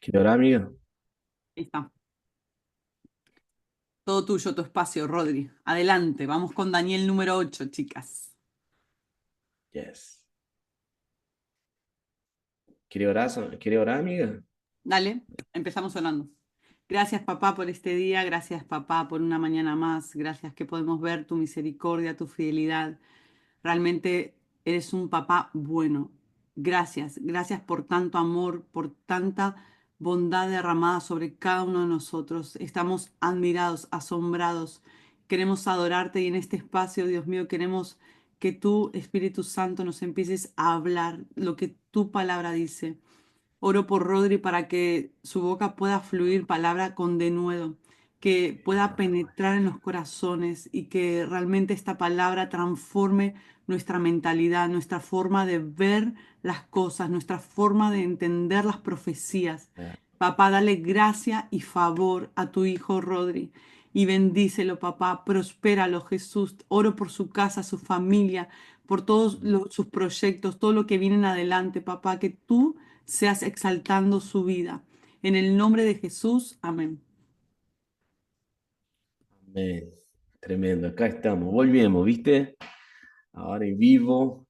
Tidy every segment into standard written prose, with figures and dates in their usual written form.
¿Qué hora, amiga? Ahí está. Todo tuyo, tu espacio, Rodri. Adelante, vamos con Daniel número 8, chicas. Yes. ¿Quiere orar, quiere orar, amiga? Dale, empezamos sonando. Gracias, papá, por este día. Gracias, papá, por una mañana más. Gracias que podemos ver tu misericordia, tu fidelidad. Realmente eres un papá bueno. Gracias, gracias por tanto amor, por tanta bondad derramada sobre cada uno de nosotros. Estamos admirados, asombrados. Queremos adorarte y en este espacio, Dios mío, queremos que tú, Espíritu Santo, nos empieces a hablar lo que tu palabra dice. Oro por Rodri para que su boca pueda fluir palabra con denuedo, que pueda penetrar en los corazones y que realmente esta palabra transforme nuestra mentalidad, nuestra forma de ver las cosas, nuestra forma de entender las profecías. Papá, dale gracia y favor a tu hijo Rodri y bendícelo, papá, prospéralo, Jesús. Oro por su casa, su familia, por todos sus proyectos, todo lo que vienen adelante, papá, que tú seas exaltando su vida. En el nombre de Jesús, amén. Amén. Tremendo, acá estamos. Volvemos, ¿viste? Ahora en vivo,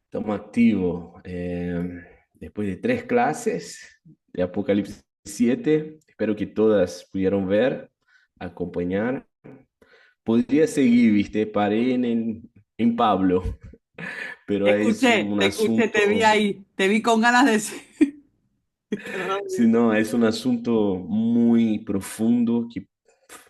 estamos activos. Después de 3 clases de Apocalipsis 7, espero que todas pudieron ver, acompañar. Podría seguir, ¿viste? Paré en Pablo, pero es un Te escuché, te vi asunto. ahí, te vi con ganas de decir. Sí, no, es un asunto muy profundo que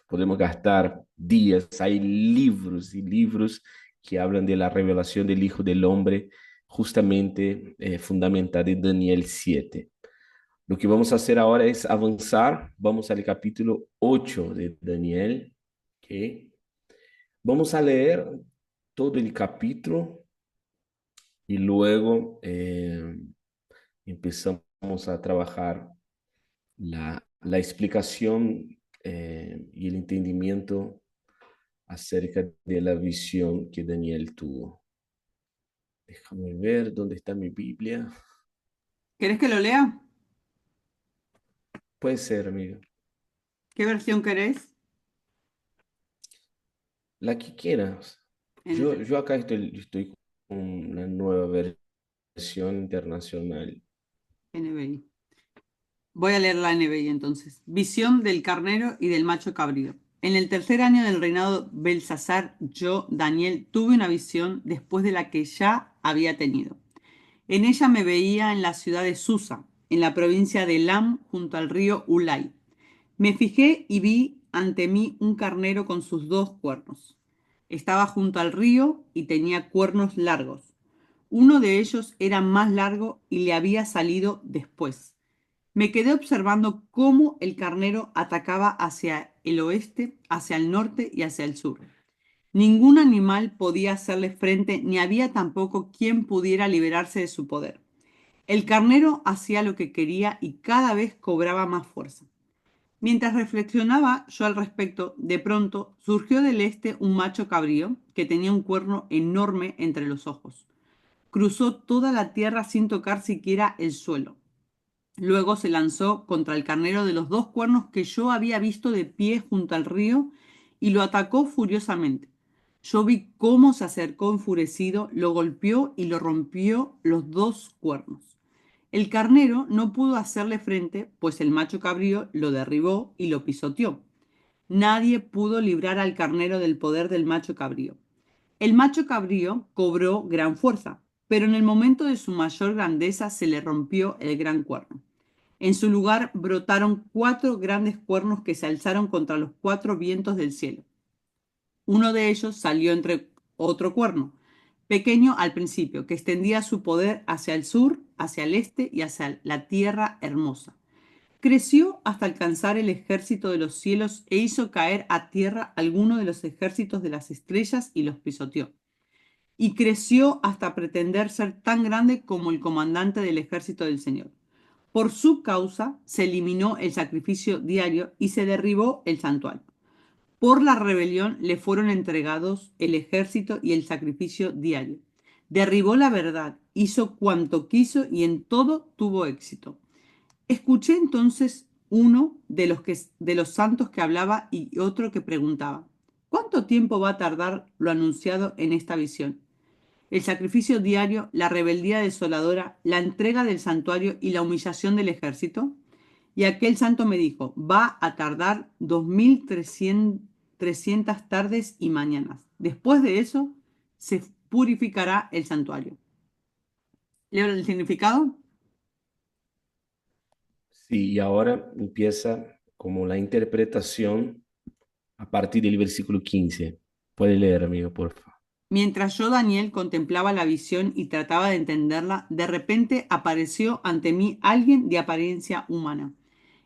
podemos gastar días. Hay libros y libros que hablan de la revelación del Hijo del Hombre, justamente fundamentada en Daniel 7. Lo que vamos a hacer ahora es avanzar. Vamos al capítulo 8 de Daniel. ¿Ok? Vamos a leer todo el capítulo y luego empezamos a trabajar la explicación y el entendimiento acerca de la visión que Daniel tuvo. Déjame ver dónde está mi Biblia. ¿Querés que lo lea? Puede ser, amigo. ¿Qué versión querés? La que quieras. NT, Yo acá estoy con una nueva versión internacional. NBI. Voy a leer la NBI entonces. Visión del carnero y del macho cabrío. En el tercer año del reinado de Belsasar, yo, Daniel, tuve una visión después de la que ya había tenido. En ella me veía en la ciudad de Susa, en la provincia de Elam, junto al río Ulai. Me fijé y vi ante mí un carnero con sus 2 cuernos. Estaba junto al río y tenía cuernos largos. Uno de ellos era más largo y le había salido después. Me quedé observando cómo el carnero atacaba hacia el oeste, hacia el norte y hacia el sur. Ningún animal podía hacerle frente, ni había tampoco quien pudiera liberarse de su poder. El carnero hacía lo que quería y cada vez cobraba más fuerza. Mientras reflexionaba yo al respecto, de pronto surgió del este un macho cabrío que tenía un cuerno enorme entre los ojos. Cruzó toda la tierra sin tocar siquiera el suelo. Luego se lanzó contra el carnero de los 2 cuernos que yo había visto de pie junto al río y lo atacó furiosamente. Yo vi cómo se acercó enfurecido, lo golpeó y lo rompió los 2 cuernos. El carnero no pudo hacerle frente, pues el macho cabrío lo derribó y lo pisoteó. Nadie pudo librar al carnero del poder del macho cabrío. El macho cabrío cobró gran fuerza, pero en el momento de su mayor grandeza se le rompió el gran cuerno. En su lugar brotaron 4 grandes cuernos que se alzaron contra los 4 vientos del cielo. Uno de ellos salió entre otro cuerno, pequeño al principio, que extendía su poder hacia el sur, hacia el este y hacia la tierra hermosa. Creció hasta alcanzar el ejército de los cielos e hizo caer a tierra alguno de los ejércitos de las estrellas y los pisoteó. Y creció hasta pretender ser tan grande como el comandante del ejército del Señor. Por su causa se eliminó el sacrificio diario y se derribó el santuario. Por la rebelión le fueron entregados el ejército y el sacrificio diario. Derribó la verdad, hizo cuanto quiso y en todo tuvo éxito. Escuché entonces uno de los santos que hablaba y otro que preguntaba, ¿cuánto tiempo va a tardar lo anunciado en esta visión? El sacrificio diario, la rebeldía desoladora, la entrega del santuario y la humillación del ejército. Y aquel santo me dijo, va a tardar 2300 tardes y mañanas. Después de eso, se purificará el santuario. ¿Leo el significado? Sí, y ahora empieza como la interpretación a partir del versículo 15. Puede leer, amigo, por favor. Mientras yo, Daniel, contemplaba la visión y trataba de entenderla, de repente apareció ante mí alguien de apariencia humana.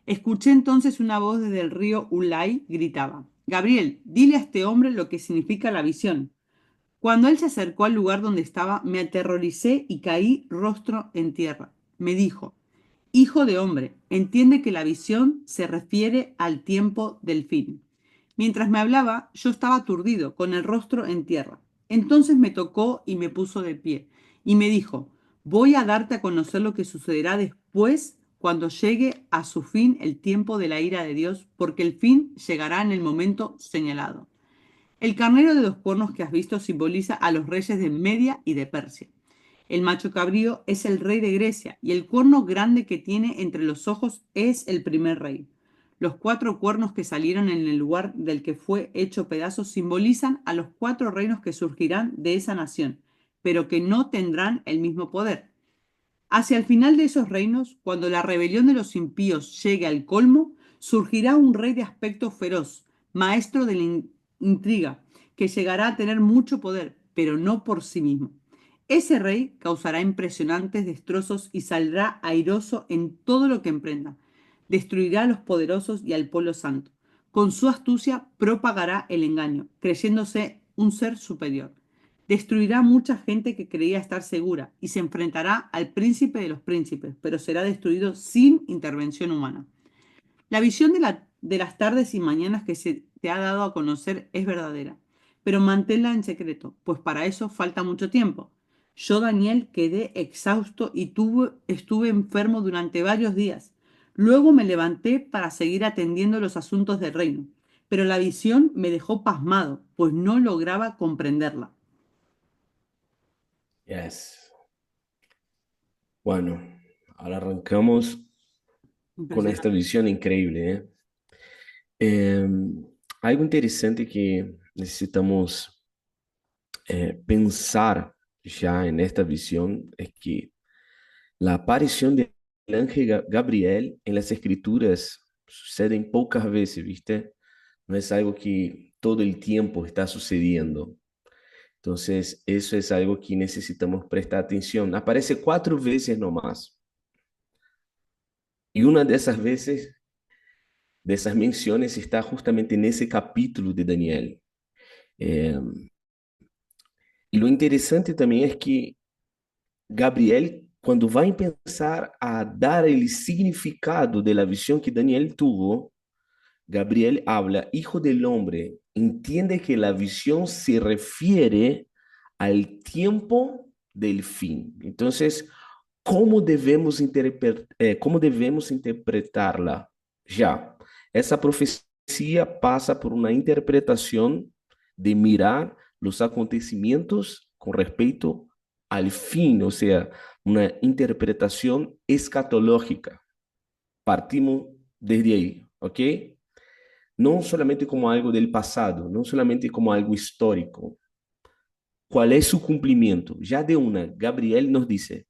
Escuché entonces una voz desde el río Ulai, gritaba, Gabriel, dile a este hombre lo que significa la visión. Cuando él se acercó al lugar donde estaba, me aterroricé y caí rostro en tierra. Me dijo, Hijo de hombre, entiende que la visión se refiere al tiempo del fin. Mientras me hablaba, yo estaba aturdido, con el rostro en tierra. Entonces me tocó y me puso de pie, y me dijo, voy a darte a conocer lo que sucederá después cuando llegue a su fin el tiempo de la ira de Dios, porque el fin llegará en el momento señalado. El carnero de 2 cuernos que has visto simboliza a los reyes de Media y de Persia. El macho cabrío es el rey de Grecia y el cuerno grande que tiene entre los ojos es el primer rey. Los 4 cuernos que salieron en el lugar del que fue hecho pedazos simbolizan a los 4 reinos que surgirán de esa nación, pero que no tendrán el mismo poder. Hacia el final de esos reinos, cuando la rebelión de los impíos llegue al colmo, surgirá un rey de aspecto feroz, maestro de la intriga, que llegará a tener mucho poder, pero no por sí mismo. Ese rey causará impresionantes destrozos y saldrá airoso en todo lo que emprenda. Destruirá a los poderosos y al pueblo santo. Con su astucia propagará el engaño, creyéndose un ser superior. Destruirá mucha gente que creía estar segura y se enfrentará al príncipe de los príncipes, pero será destruido sin intervención humana. La visión de las tardes y mañanas que se te ha dado a conocer es verdadera, pero manténla en secreto, pues para eso falta mucho tiempo. Yo, Daniel, quedé exhausto y estuve enfermo durante varios días. Luego me levanté para seguir atendiendo los asuntos del reino, pero la visión me dejó pasmado, pues no lograba comprenderla. Yes. Bueno, ahora arrancamos con esta Impresionante. visión increíble, ¿eh? Eh, Algo interesante que necesitamos pensar ya en esta visión es que la aparición del ángel Gabriel en las escrituras sucede en pocas veces, ¿viste? No es algo que todo el tiempo está sucediendo. Entonces, eso es algo que necesitamos prestar atención. Aparece 4 veces nomás. Y una de esas veces, de esas menciones, está justamente en ese capítulo de Daniel. Eh, y lo interesante también es que Gabriel, quando vai pensar a dar el significado de la visión que Daniel tuvo, Gabriel habla, Hijo del hombre, entiende que la visión se refiere al tiempo del fin. Entonces, ¿cómo debemos interpretarla? Ya, esa profecía pasa por una interpretación de mirar los acontecimientos con respecto al fin, o sea, una interpretación escatológica. Partimos desde ahí, ¿ok? No solamente como algo del pasado, no solamente como algo histórico. ¿Cuál es su cumplimiento? Ya de una, Gabriel nos dice,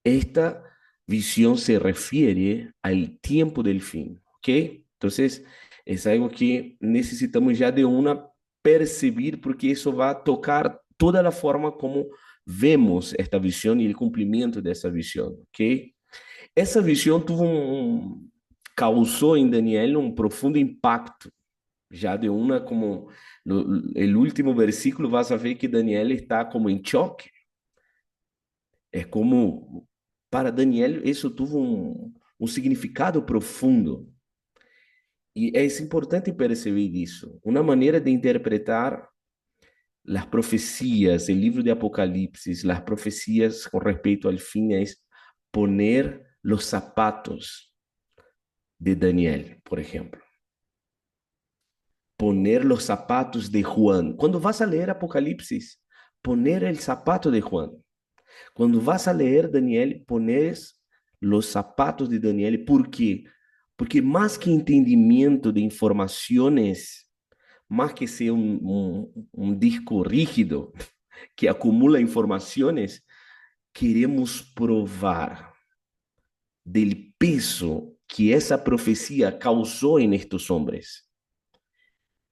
esta visión se refiere al tiempo del fin, ¿ok? Entonces, es algo que necesitamos ya de una percibir porque eso va a tocar toda la forma como vemos esta visión y el cumplimiento de esa visión, ¿ok? Essa visão causou em Daniel um profundo impacto. Já de uma como no último versículo vas a ver que Daniel está como em choque. É como para Daniel isso teve um significado profundo. E é importante perceber isso. Uma maneira de interpretar as profecias, o livro de Apocalipse, as profecias com respeito ao fim é poner los zapatos de Daniel, por ejemplo. Poner los zapatos de Juan. Cuando vas a leer Apocalipsis, poner el zapato de Juan. Cuando vas a leer Daniel, pones los zapatos de Daniel. ¿Por qué? Porque más que entendimiento de informaciones, más que ser un disco rígido que acumula informaciones, queremos probar del peso que esa profecía causó en estos hombres.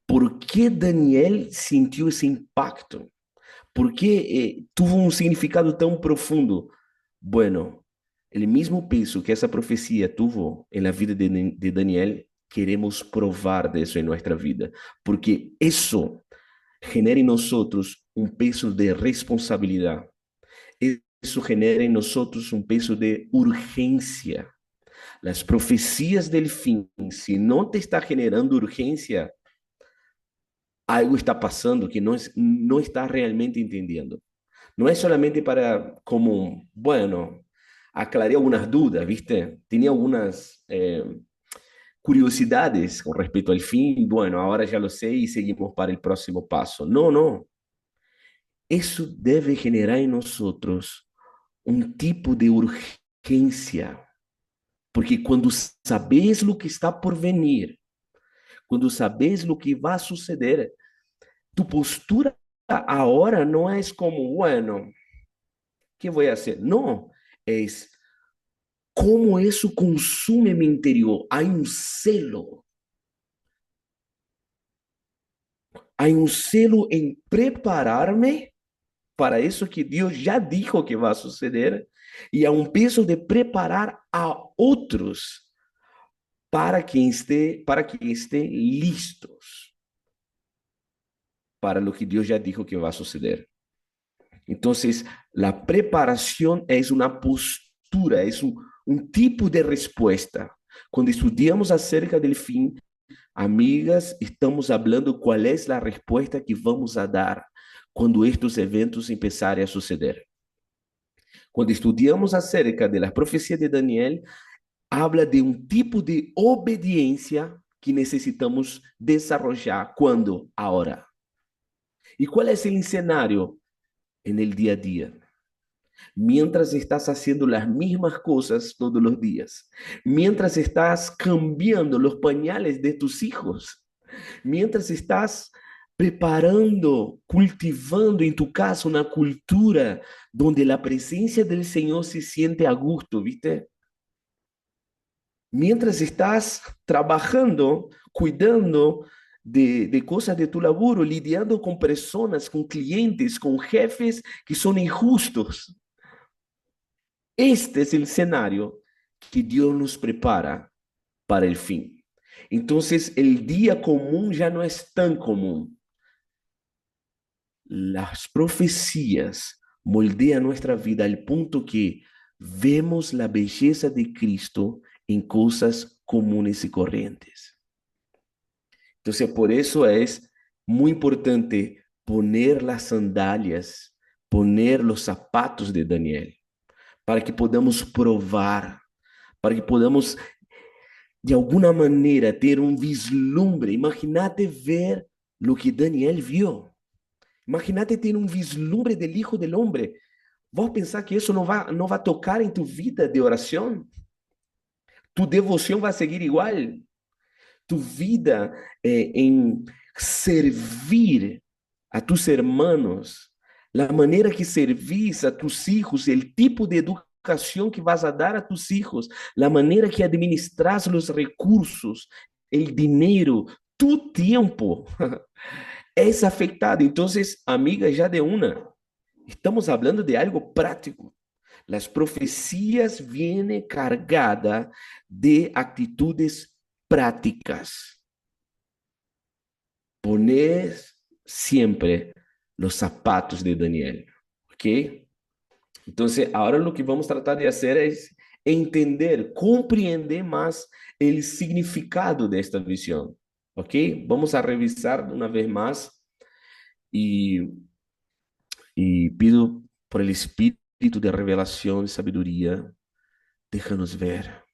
¿Por qué Daniel sintió ese impacto? ¿Por qué tuvo un significado tan profundo? Bueno, el mismo peso que esa profecía tuvo en la vida de Daniel, queremos probar de eso en nuestra vida, porque eso genera en nosotros un peso de responsabilidad. Eso genera en nosotros un peso de urgencia. Las profecías del fin, si no te está generando urgencia, algo está pasando que no está realmente entendiendo. No es solamente para, como, bueno, aclaré algunas dudas, ¿viste? Tenía algunas curiosidades con respecto al fin, bueno, ahora ya lo sé y seguimos para el próximo paso. No, no. Eso debe generar en nosotros un tipo de urgencia, porque cuando sabes lo que está por venir, cuando sabes lo que va a suceder, tu postura ahora no es como, bueno, ¿qué voy a hacer? No, es cómo eso consume mi interior. Hay un celo en prepararme para eso que Dios ya dijo que va a suceder y a un peso de preparar a otros para que estén listos para lo que Dios ya dijo que va a suceder. Entonces, la preparación es una postura, es un tipo de respuesta. Cuando estudiamos acerca del fin, amigas, estamos hablando cuál es la respuesta que vamos a dar quando estes eventos empezarem a suceder. Quando estudiamos acerca de las profecias de Daniel, habla de um tipo de obediência que necessitamos desarrollar. ¿Cuándo? Ahora. ¿Y cuál es el escenario en el día a día? Mientras estás haciendo las mismas cosas todos los días, mientras estás cambiando los pañales de tus hijos, mientras estás preparando, cultivando en tu casa una cultura donde la presencia del Señor se siente a gusto, ¿viste? Mientras estás trabajando, cuidando de cosas de tu laburo, lidiando con personas, con clientes, con jefes que son injustos. Este es el escenario que Dios nos prepara para el fin. Entonces, el día común ya no es tan común. Las profecías moldean nuestra vida al punto que vemos la belleza de Cristo en cosas comunes y corrientes. Entonces, por eso es muy importante poner las sandalias, poner los zapatos de Daniel, para que podamos provar, para que podamos, de alguna manera, ter um vislumbre. Imagínate ver lo que Daniel vio. Imagínate ter um vislumbre del Hijo del Hombre. ¿Vos pensar que eso no va a tocar en tu vida de oración? Tu devoción va a seguir igual. Tu vida en servir a tus hermanos, la manera que servís a tus hijos, el tipo de educación que vas a dar a tus hijos, la manera que administras los recursos, el dinero, tu tiempo es afectado. Entonces, amiga, ya de una, estamos hablando de algo práctico. Las profecías vienen cargadas de actitudes prácticas. Poner siempre los zapatos de Daniel, ¿ok? Entonces, ahora lo que vamos a tratar de hacer es entender, comprender más el significado de esta visión, ¿ok? Vamos a revisar una vez más y, y pido por el espíritu de revelación y sabiduría Déjanos ver.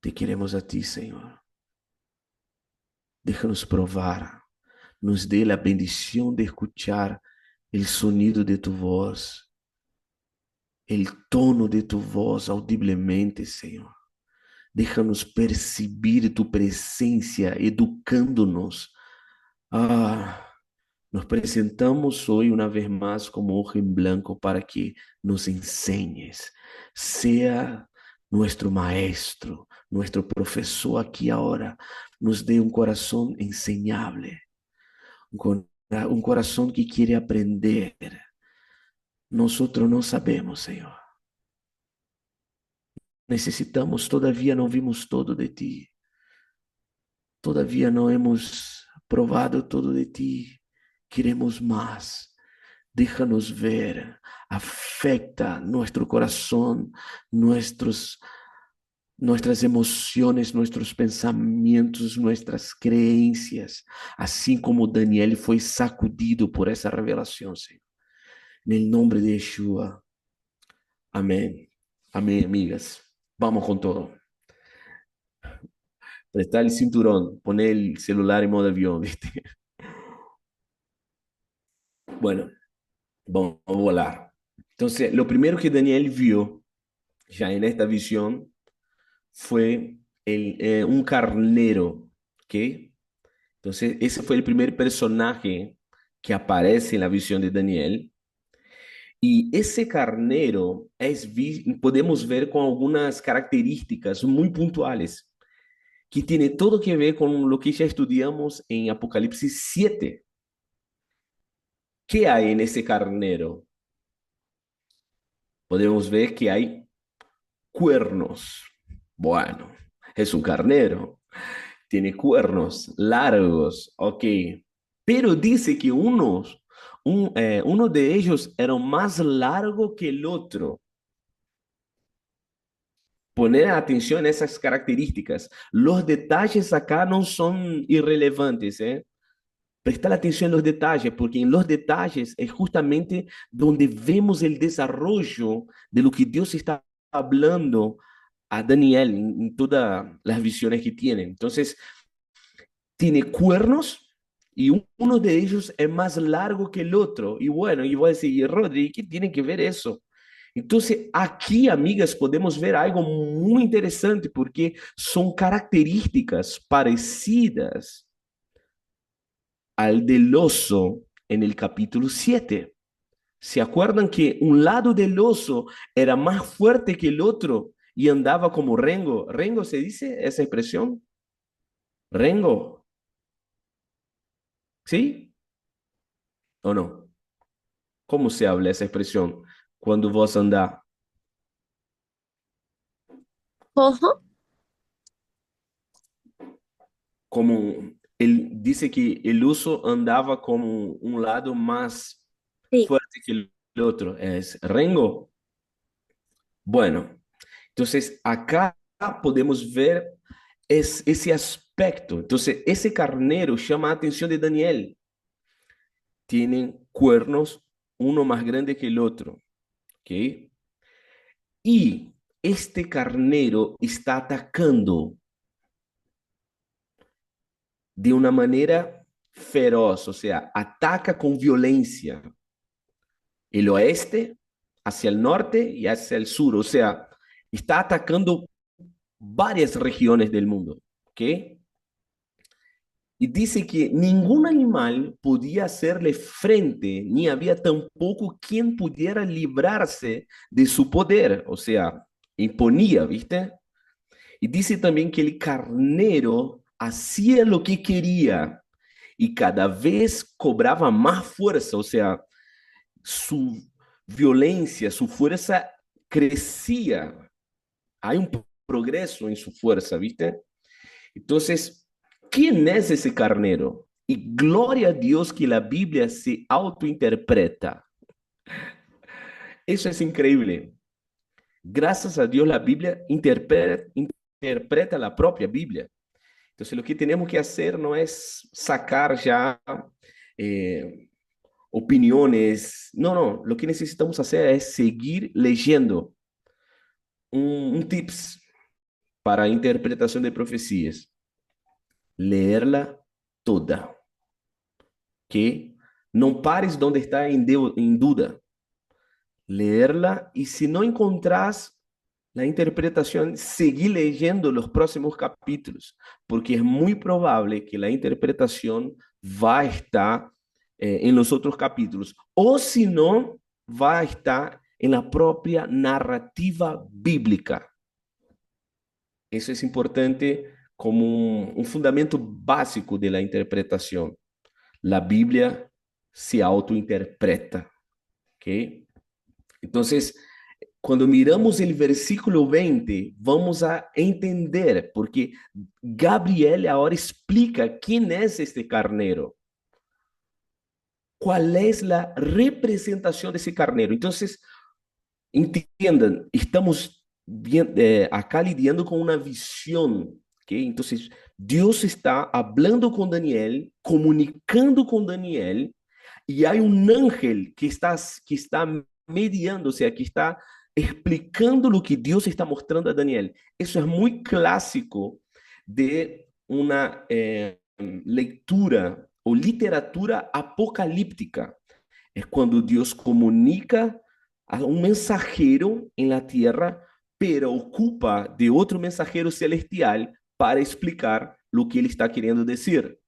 Te queremos a ti, Señor. Déjanos probar. Nos dé la bendición de escuchar el sonido de tu voz, el tono de tu voz audiblemente, Señor. Déjanos percibir tu presencia educándonos. Ah, nos presentamos hoy una vez más como hoja en blanco para que nos enseñes. Sea nuestro maestro, nuestro profesor aquí ahora. Nos dé un corazón enseñable, un corazón que quiere aprender. Nosotros no sabemos, Señor. Necesitamos, todavía no vimos todo de ti. Todavía no hemos probado todo de ti. Queremos más. Déjanos ver. Afecta nuestro corazón, nuestras emociones, nuestros pensamientos, nuestras creencias. Así como Daniel fue sacudido por esa revelación, Señor. En el nombre de Yeshua. Amén. Amén, amigas. Vamos con todo. Prestar el cinturón, poner el celular en modo avión, ¿viste? Bueno, vamos a volar. Entonces, lo primero que Daniel vio ya en esta visión fue un carnero, ¿ok? Entonces, ese fue el primer personaje que aparece en la visión de Daniel. Y ese carnero podemos ver con algunas características muy puntuales que tiene todo que ver con lo que ya estudiamos en Apocalipsis 7. ¿Qué hay en ese carnero? Podemos ver que hay cuernos. Bueno, es un carnero. Tiene cuernos largos, ok. Pero dice que uno de ellos era más largo que el otro. Poner atención a esas características. Los detalles acá no son irrelevantes, ¿eh? Prestar atención en los detalles, porque en los detalles es justamente donde vemos el desarrollo de lo que Dios está hablando a Daniel en todas las visiones que tiene. Entonces, tiene cuernos y uno de ellos es más largo que el otro. Y bueno, y voy a decir, Rodri, ¿qué tiene que ver eso? Entonces, aquí, amigas, podemos ver algo muy interesante porque son características parecidas al del oso en el capítulo 7. ¿Se acuerdan que un lado del oso era más fuerte que el otro y andaba como rengo? ¿Rengo se dice esa expresión? ¿Rengo? ¿Sí o no? ¿Cómo se habla esa expresión cuando vos andás? Ojo, Como él dice que el oso andaba como un lado más sí. fuerte que el otro. ¿Es rengo? Bueno, entonces acá podemos ver ese aspecto. Entonces, ese carnero llama la atención de Daniel. Tienen cuernos, uno más grande que el otro. ¿Ok? Y este carnero está atacando de una manera feroz, o sea, ataca con violencia el oeste hacia el norte y hacia el sur, o sea, está atacando varias regiones del mundo, ¿ok? Y dice que ningún animal podía hacerle frente, ni había tampoco quien pudiera librarse de su poder, o sea, imponía, ¿viste? Y dice también que el carnero hacía lo que quería y cada vez cobraba más fuerza, o sea, su violencia, su fuerza crecía. Hay un progreso en su fuerza, ¿viste? Entonces, ¿quién es ese carnero? Y gloria a Dios que la Biblia se autointerpreta. Eso es increíble. Gracias a Dios la Biblia interpreta la propia Biblia. Entonces, lo que tenemos que hacer no es sacar ya eh, opiniones. No, no, lo que necesitamos hacer es seguir leyendo. un tips para interpretación de profecías. Leerla toda. Que no pares donde está en duda. Leerla y si no encontrás la interpretación, seguí leyendo los próximos capítulos, porque es muy probable que la interpretación va a estar en los otros capítulos, o si no, va a estar en la propia narrativa bíblica. Eso es importante como un fundamento básico de la interpretación. La Biblia se autointerpreta, ¿ok? Entonces, cuando miramos el versículo 20, vamos a entender, porque Gabriel ahora explica quién es este carnero, cuál es la representación de ese carnero. Entonces, entiendan, estamos acá lidiando con una visión, ¿ok? Entonces, Dios está hablando con Daniel, comunicando con Daniel, y hay un ángel que está mediando, o sea, que está explicando lo que Dios está mostrando a Daniel. Eso es muy clásico de una lectura o literatura apocalíptica. Es cuando Dios comunica a un mensajero en la tierra, pero ocupa de otro mensajero celestial para explicar lo que ele está querendo dizer.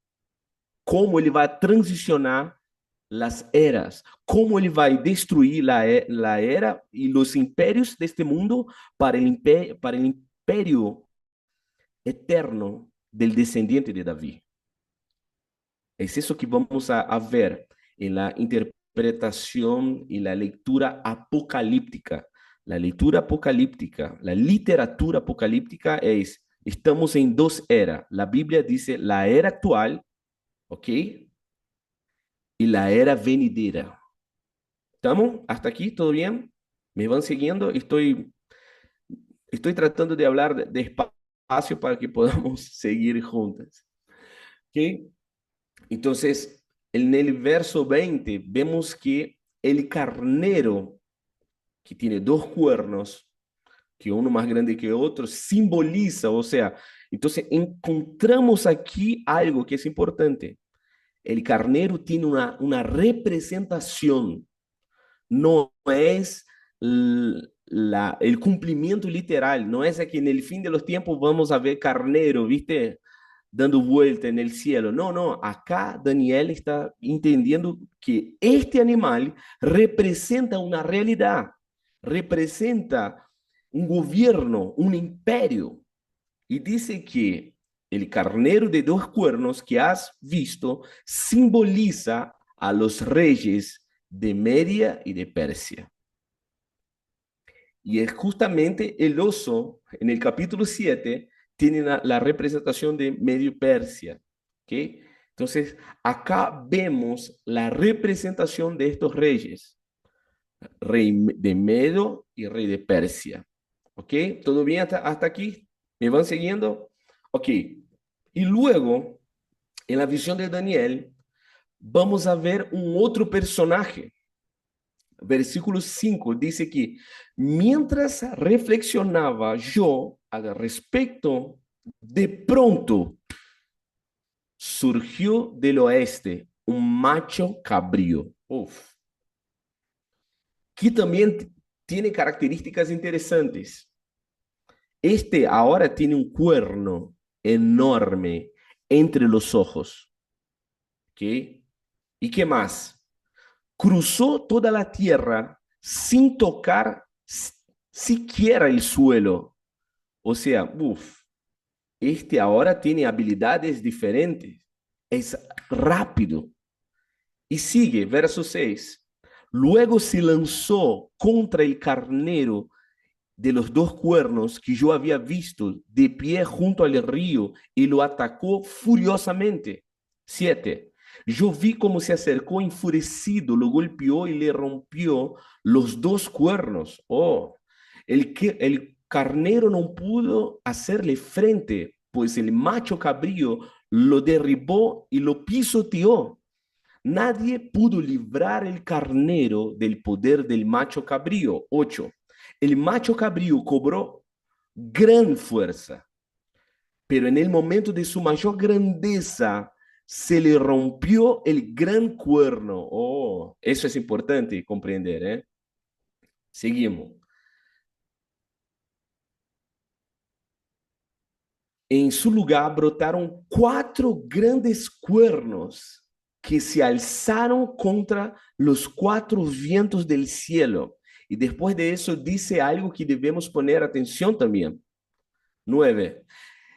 Como ele vai transicionar las eras, cómo él va a destruir la era y los imperios de este mundo para el imperio eterno del descendiente de David. Es eso que vamos a ver en la interpretación y la lectura apocalíptica. La lectura apocalíptica, la literatura apocalíptica es, estamos en dos eras. La Biblia dice la era actual, ¿ok? Y la era venidera. ¿Estamos? ¿Hasta aquí? ¿Todo bien? ¿Me van siguiendo? Estoy tratando de hablar despacio para que podamos seguir juntas. ¿Ok? Entonces, en el verso 20 vemos que el carnero, que tiene dos cuernos, que uno más grande que otro, simboliza, o sea, entonces encontramos aquí algo que es importante. El carnero tiene una representación, no es el cumplimiento literal, no es que en el fin de los tiempos vamos a ver carnero, ¿viste? Dando vuelta en el cielo. No, no, acá Daniel está entendiendo que este animal representa una realidad, representa un gobierno, un imperio. Y dice que el carnero de dos cuernos que has visto simboliza a los reyes de Media y de Persia. Y es justamente el oso, en el capítulo 7, tiene la representación de Medio Persia. ¿Okay? Entonces, acá vemos la representación de estos reyes, rey de Medo y rey de Persia. ¿Ok? ¿Todo bien hasta aquí? ¿Me van siguiendo? Ok. Y luego, en la visión de Daniel, vamos a ver un otro personaje. Versículo 5 dice que mientras reflexionaba yo al respecto, de pronto surgió del oeste un macho cabrío. Uf. Que también tiene características interesantes. Este ahora tiene un cuerno enorme entre los ojos. ¿Ok? ¿Y qué más? Cruzó toda la tierra sin tocar siquiera el suelo. O sea, este ahora tiene habilidades diferentes. Es rápido. Y sigue, verso 6. Luego se lanzó contra el carnero de los dos cuernos que yo había visto de pie junto al río y lo atacó furiosamente. 7. Yo vi cómo se acercó enfurecido, lo golpeó y le rompió los dos cuernos. Oh, el carnero no pudo hacerle frente, pues el macho cabrío lo derribó y lo pisoteó. Nadie pudo librar el carnero del poder del macho cabrío. 8. El macho cabrío cobró gran fuerza, pero en el momento de su mayor grandeza se le rompió el gran cuerno. Oh, eso es importante comprender, ¿eh? Seguimos. En su lugar brotaron 4 grandes cuernos que se alzaron contra los 4 vientos del cielo. Y después de eso dice algo que debemos poner atención también. 9.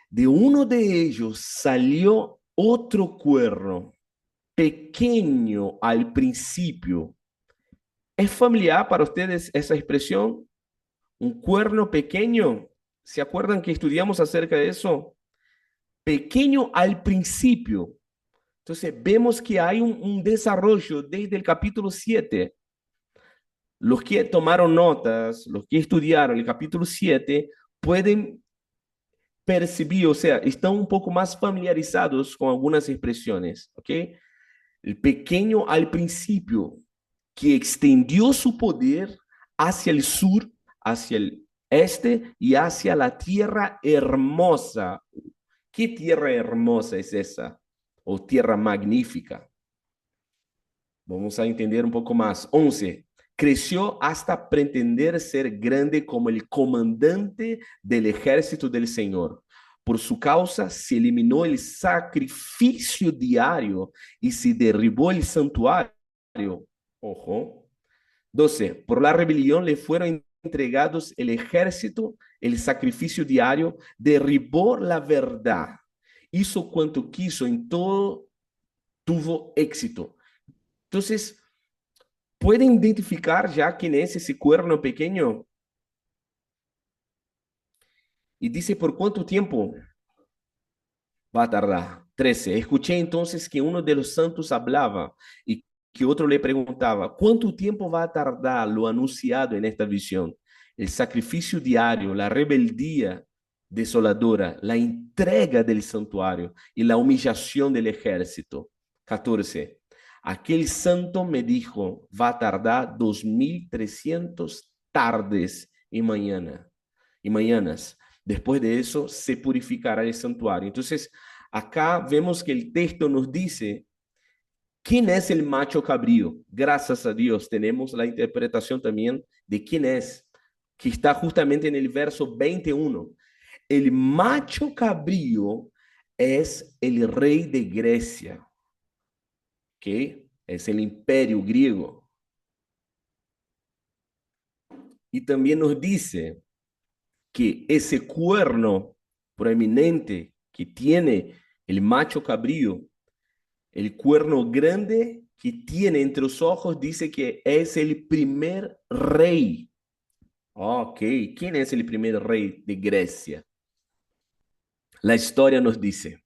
De uno de ellos salió otro cuerno, pequeño al principio. ¿Es familiar para ustedes esa expresión? Un cuerno pequeño. ¿Se acuerdan que estudiamos acerca de eso? Pequeño al principio. Entonces vemos que hay un desarrollo desde el capítulo 7. Los que tomaron notas, los que estudiaron el capítulo 7, pueden percibir, o sea, están un poco más familiarizados con algunas expresiones, ¿ok? El pequeño al principio, que extendió su poder hacia el sur, hacia el este y hacia la tierra hermosa. ¿Qué tierra hermosa es esa? O tierra magnífica. Vamos a entender un poco más. 11. Creció hasta pretender ser grande como el comandante del ejército del Señor. Por su causa se eliminó el sacrificio diario y se derribó el santuario. Ojo. 12. Por la rebelión le fueron entregados el ejército, el sacrificio diario, derribó la verdad, hizo cuanto quiso, en todo tuvo éxito. Entonces, ¿pueden identificar ya quién es ese cuerno pequeño? Y dice, ¿por cuánto tiempo va a tardar? 13. Escuché entonces que uno de los santos hablaba y que otro le preguntaba, ¿cuánto tiempo va a tardar lo anunciado en esta visión? El sacrificio diario, la rebeldía desoladora, la entrega del santuario y la humillación del ejército. 14. Aquel santo me dijo, va a tardar 2300 tardes y mañanas. Después de eso se purificará el santuario. Entonces, acá vemos que el texto nos dice quién es el macho cabrío. Gracias a Dios tenemos la interpretación también de quién es, que está justamente en el verso 21. El macho cabrío es el rey de Grecia, que es el imperio griego. Y también nos dice que ese cuerno proeminente que tiene el macho cabrío, el cuerno grande que tiene entre los ojos, dice que es el primer rey. Ok, ¿quién es el primer rey de Grecia? La historia nos dice.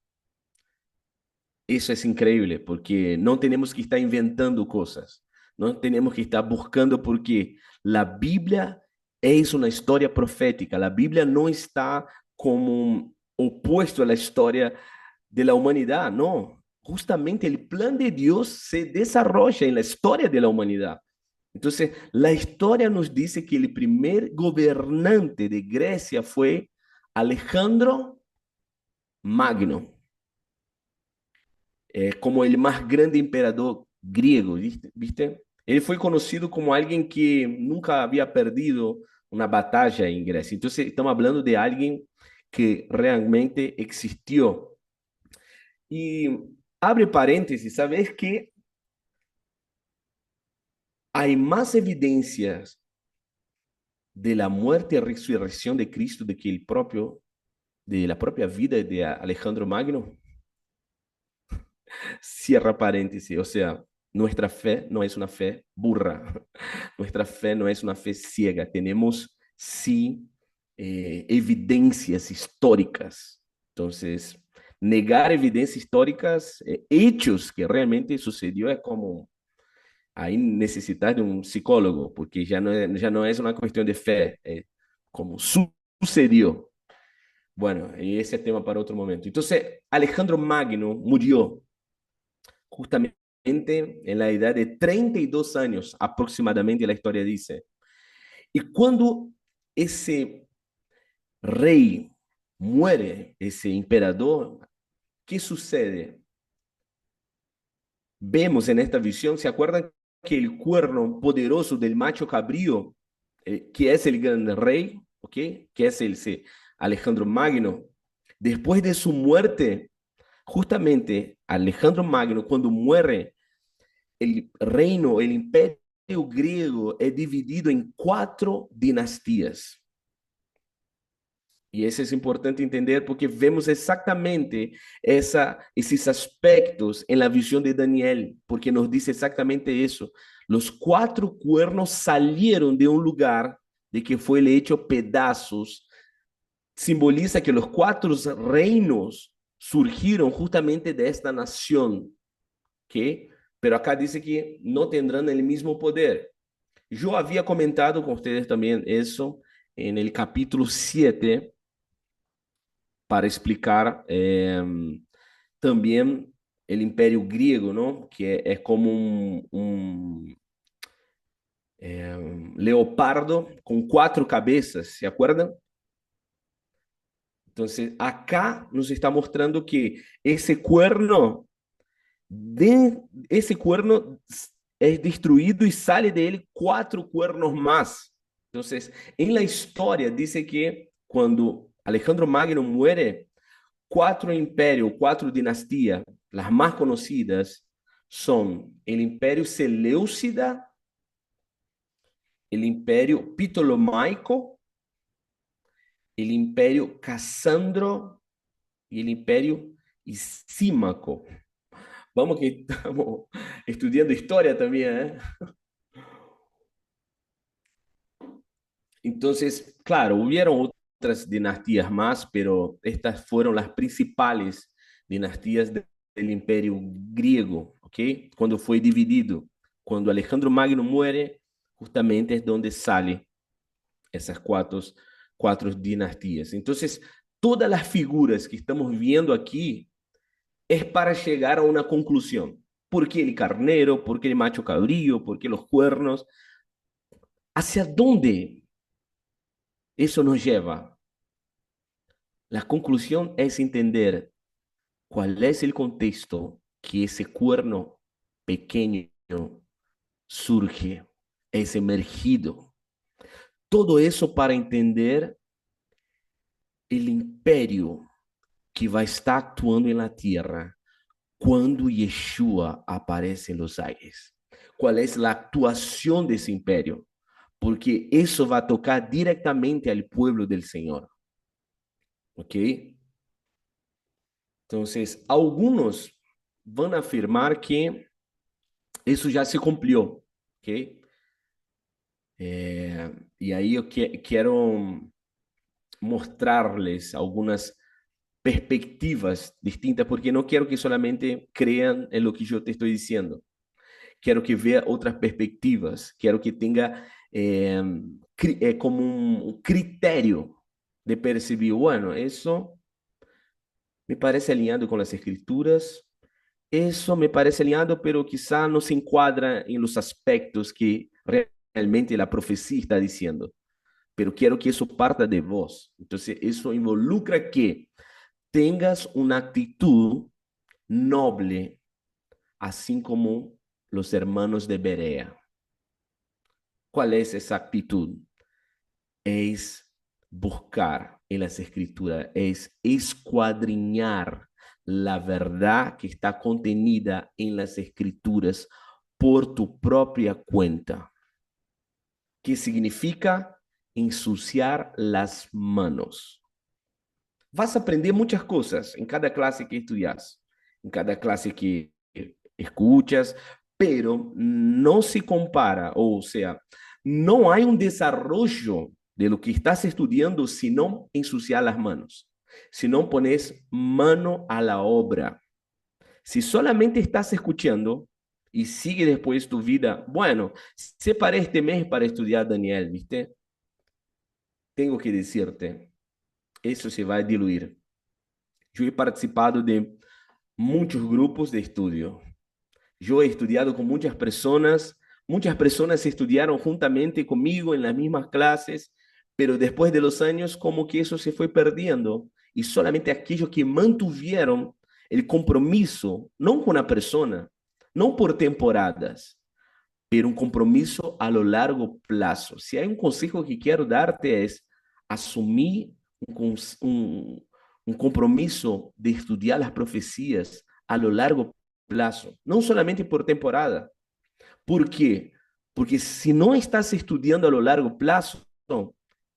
Eso es increíble porque no tenemos que estar inventando cosas, no tenemos que estar buscando porque la Biblia es una historia profética, la Biblia no está como opuesto a la historia de la humanidad, no, justamente el plan de Dios se desarrolla en la historia de la humanidad. Entonces, la historia nos dice que el primer gobernante de Grecia fue Alejandro Magno, como el más grande emperador griego, ¿viste? Él fue conocido como alguien que nunca había perdido una batalla en Grecia. Entonces, estamos hablando de alguien que realmente existió. Y abre paréntesis, ¿sabes qué? Hay más evidencias de la muerte y resurrección de Cristo de que de la propia vida de Alejandro Magno. Cierra paréntesis, o sea, nuestra fe no es una fe burra, nuestra fe no es una fe ciega, tenemos sí evidencias históricas. Entonces, negar evidencias históricas, hechos que realmente sucedió es como ahí necesitar de un psicólogo, porque ya no es una cuestión de fe, como sucedió. Bueno, y ese es tema para otro momento. Entonces, Alejandro Magno murió justamente en la edad de 32 años aproximadamente, la historia dice. Y cuando ese rey muere, ese imperador, ¿qué sucede? Vemos en esta visión, ¿se acuerdan que el cuerno poderoso del macho cabrío, que es el gran rey, ¿ok? Que es Alejandro Magno, después de su muerte, justamente Alejandro Magno, cuando muere, el reino, el imperio griego es dividido en 4 dinastías. Y eso es importante entender porque vemos exactamente esos aspectos en la visión de Daniel, porque nos dice exactamente eso. Los 4 cuernos salieron de un lugar de que fue hecho pedazos. Simboliza que los 4 reinos surgieron justamente de esta nación, ¿ok? Pero acá dice que no tendrán el mismo poder. Yo había comentado con ustedes también eso en el capítulo 7 para explicar también el imperio griego, ¿no? Que es como un leopardo con 4 cabezas, ¿se acuerdan? Entonces, acá nos está mostrando que ese cuerno es destruido y sale de él 4 cuernos más. Entonces, en la historia dice que cuando Alejandro Magno muere, 4 imperios, 4 dinastías, las más conocidas son el imperio Seleucida, el imperio Ptolomaico, el imperio Casandro y el imperio Isímaco. Vamos que estamos estudiando historia también, ¿eh? Entonces, claro, hubieron otras dinastías más, pero estas fueron las principales dinastías del imperio griego, ¿ok? Cuando fue dividido, cuando Alejandro Magno muere, justamente es donde sale esas 4 dinastías. Entonces, todas las figuras que estamos viendo aquí es para llegar a una conclusión. ¿Por qué el carnero? ¿Por qué el macho cabrío? ¿Por qué los cuernos? ¿Hacia dónde eso nos lleva? La conclusión es entender cuál es el contexto que ese cuerno pequeño surge, es emergido. Todo eso para entender el imperio que va a estar actuando en la tierra cuando Yeshua aparece en los aires. ¿Cuál es la actuación de ese imperio? Porque eso va a tocar directamente al pueblo del Señor. ¿Ok? Entonces, algunos van a afirmar que eso ya se cumplió. ¿Ok? Y ahí yo quiero mostrarles algunas perspectivas distintas, porque no quiero que solamente crean en lo que yo te estoy diciendo. Quiero que vea otras perspectivas. Quiero que tenga como un criterio de percibir, bueno, eso me parece alinhado con las escrituras, eso me parece alinhado, pero quizá no se encuadra en los aspectos que realmente la profecía está diciendo. Pero quiero que eso parta de vos. Entonces, eso involucra que tengas una actitud noble, así como los hermanos de Berea. ¿Cuál es esa actitud? Es buscar en las escrituras, es escuadriñar la verdad que está contenida en las escrituras por tu propia cuenta. ¿Qué significa? Ensuciar las manos. Vas a aprender muchas cosas en cada clase que estudias, en cada clase que escuchas, pero no se compara, o sea, no hay un desarrollo de lo que estás estudiando si no ensuciar las manos, si no pones mano a la obra. Si solamente estás escuchando y sigue después tu vida, bueno, separé este mes para estudiar Daniel, ¿viste? Tengo que decirte, eso se va a diluir. Yo he participado de muchos grupos de estudio. Yo he estudiado con muchas personas estudiaron juntamente conmigo en las mismas clases, pero después de los años como que eso se fue perdiendo y solamente aquellos que mantuvieron el compromiso, no con una persona, no por temporadas, pero un compromiso a lo largo plazo. Si hay un consejo que quiero darte es asumir un compromiso de estudiar las profecías a lo largo plazo, no solamente por temporada. ¿Por qué? Porque si no estás estudiando a lo largo plazo,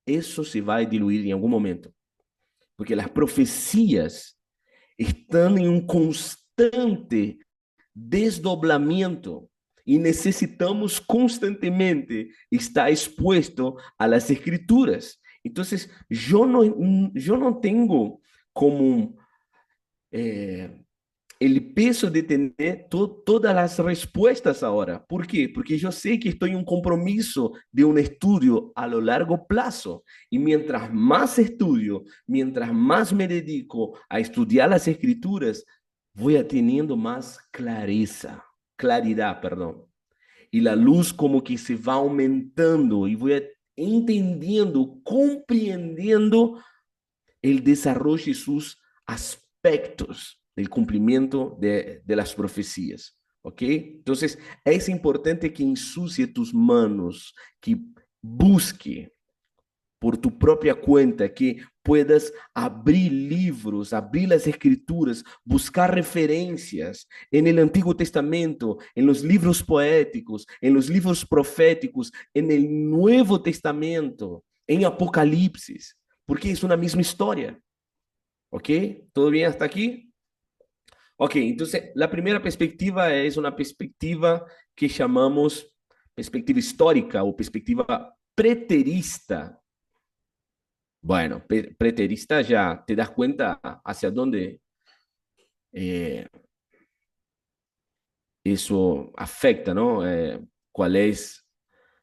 eso se va a diluir en algún momento. Porque las profecías están en un constante desdoblamiento y necesitamos constantemente estar expuesto a las escrituras. Entonces, yo no tengo como el peso de tener todas las respuestas ahora. ¿Por qué? Porque yo sé que estoy en un compromiso de un estudio a lo largo plazo. Y mientras más estudio, mientras más me dedico a estudiar las escrituras, voy a teniendo más claridad, perdón. Y la luz como que se va aumentando y voy entendiendo, comprendiendo el desarrollo y sus aspectos del cumplimiento de las profecías. ¿Ok? Entonces, es importante que ensucie tus manos, que busque por tu propia cuenta, que puedas abrir libros, abrir las escrituras, buscar referencias en el Antiguo Testamento, en los libros poéticos, en los libros proféticos, en el Nuevo Testamento, en Apocalipsis, porque es una misma historia. ¿Ok? ¿Todo bien hasta aquí? Ok, entonces la primera perspectiva es una perspectiva que llamamos perspectiva histórica o perspectiva preterista. Bueno, preterista ya te das cuenta hacia dónde eh, eso afecta, ¿no? ¿Cuál es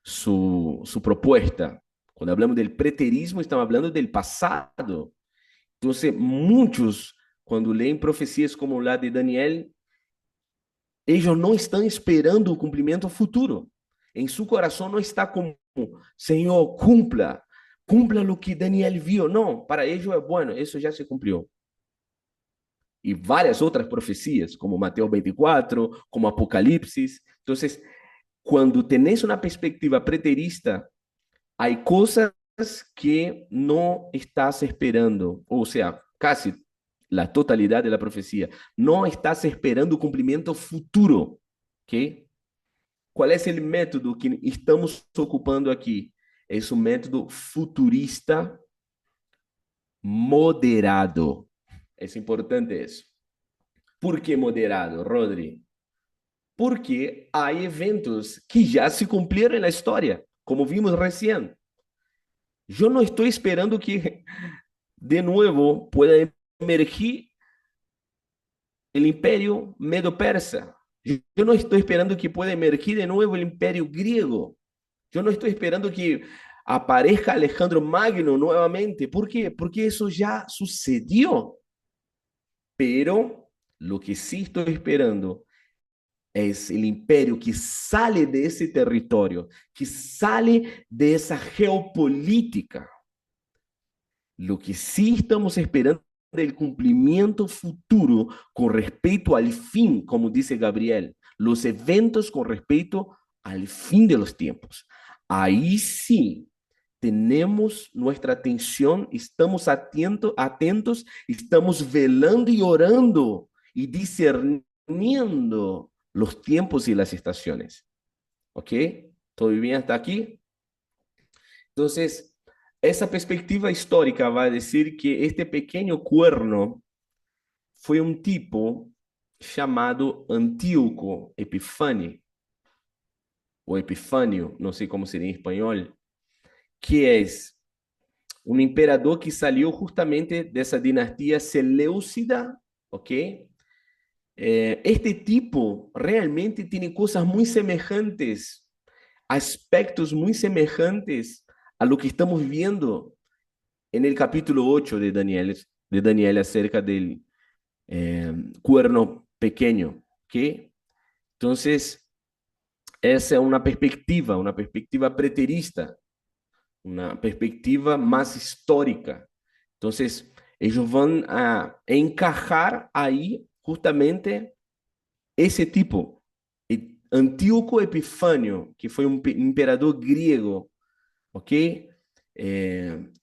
su propuesta? Cuando hablamos del preterismo, estamos hablando del pasado. Entonces, muchos, cuando leen profecías como la de Daniel, ellos no están esperando o cumprimento futuro. Em seu coração não está como, Senhor, cumpla o que Daniel viu. Não, para eles é bueno, isso já se cumpriu. E várias outras profecias, como Mateus 24, como Apocalipse. Então, quando tenés uma perspectiva preterista, há coisas que não estás esperando, ou seja, casi la totalidad de la profecía. No estás esperando cumplimiento futuro, ¿ok? ¿Cuál es el método que estamos ocupando aquí? Es un método futurista moderado. Es importante eso. ¿Por qué moderado, Rodri? Porque hay eventos que ya se cumplieron en la historia, como vimos recién. Yo no estoy esperando que de nuevo pueda emergir el imperio medo-persa. Yo no estoy esperando que pueda emergir de nuevo el imperio griego. Yo no estoy esperando que aparezca Alejandro Magno nuevamente. ¿Por qué? Porque eso ya sucedió. Pero lo que sí estoy esperando es el imperio que sale de ese territorio, que sale de esa geopolítica. Lo que sí estamos esperando del cumplimiento futuro con respecto al fin, como dice Gabriel, los eventos con respecto al fin de los tiempos. Ahí sí tenemos nuestra atención, estamos atentos, estamos velando y orando y discerniendo los tiempos y las estaciones. ¿Ok? ¿Todo bien hasta aquí? Entonces, essa perspectiva histórica vai dizer que este pequeno cuerno foi um tipo chamado Antíoco Epifânio, ou Epifânio, não sei como seria em espanhol, que é um imperador que saiu justamente dessa dinastia Seleucida, ¿ok? Este tipo realmente tem coisas muito semelhantes, aspectos muito semelhantes a lo que estamos viendo en el capítulo 8 de Daniel acerca del cuerno pequeño. ¿Okay? Entonces, esa es una perspectiva preterista. una perspectiva más histórica. Entonces, ellos van a encajar ahí justamente ese tipo. Antíoco Epifânio, que foi um imperador grego, ok?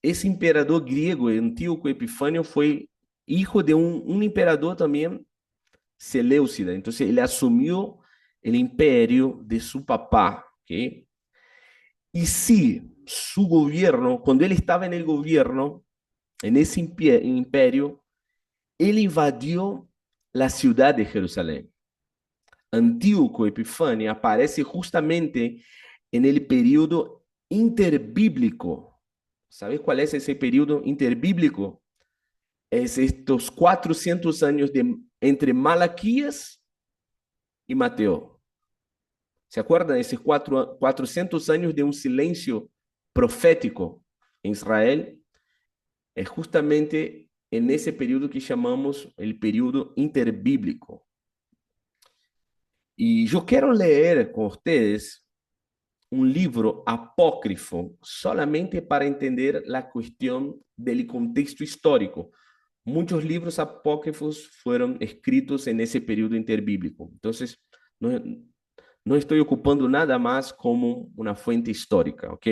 Esse imperador griego, Antíoco Epifânio, foi hijo de um imperador também, Seleucida. Então, ele assumiu o império de seu papá, ok? E se su gobierno, quando ele estava no governo, nesse império, ele invadiu a cidade de Jerusalém. Antíoco Epifânio aparece justamente en el período interbíblico. ¿Sabes cuál es ese período interbíblico? Es estos 400 años entre Malaquías y Mateo. ¿Se acuerdan de esos 400 años de un silencio profético en Israel? Es justamente en ese período que llamamos el período interbíblico. Y yo quiero leer con ustedes un libro apócrifo solamente para entender la cuestión del contexto histórico. Muchos libros apócrifos fueron escritos en ese periodo interbíblico. Entonces, no estoy ocupando nada más como una fuente histórica, ¿ok?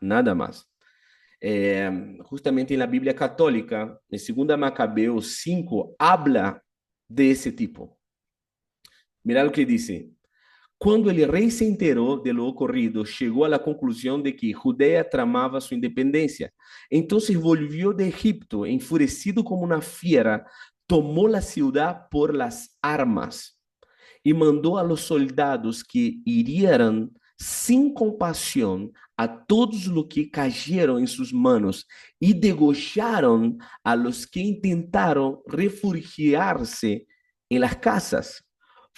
Nada más. Justamente en la Biblia católica, en 2 Macabeos 5, habla de ese tipo. Mira lo que dice. Quando o rei se enterou de lo ocorrido, chegou à conclusão de que Judea tramava sua independência. Então volvió de Egipto, enfurecido como uma fiera, tomou a cidade por las armas e mandou a los soldados que hirieran sin compasión a todos los que cayeron en sus manos y degollaron a los que intentaron refugiarse en las casas.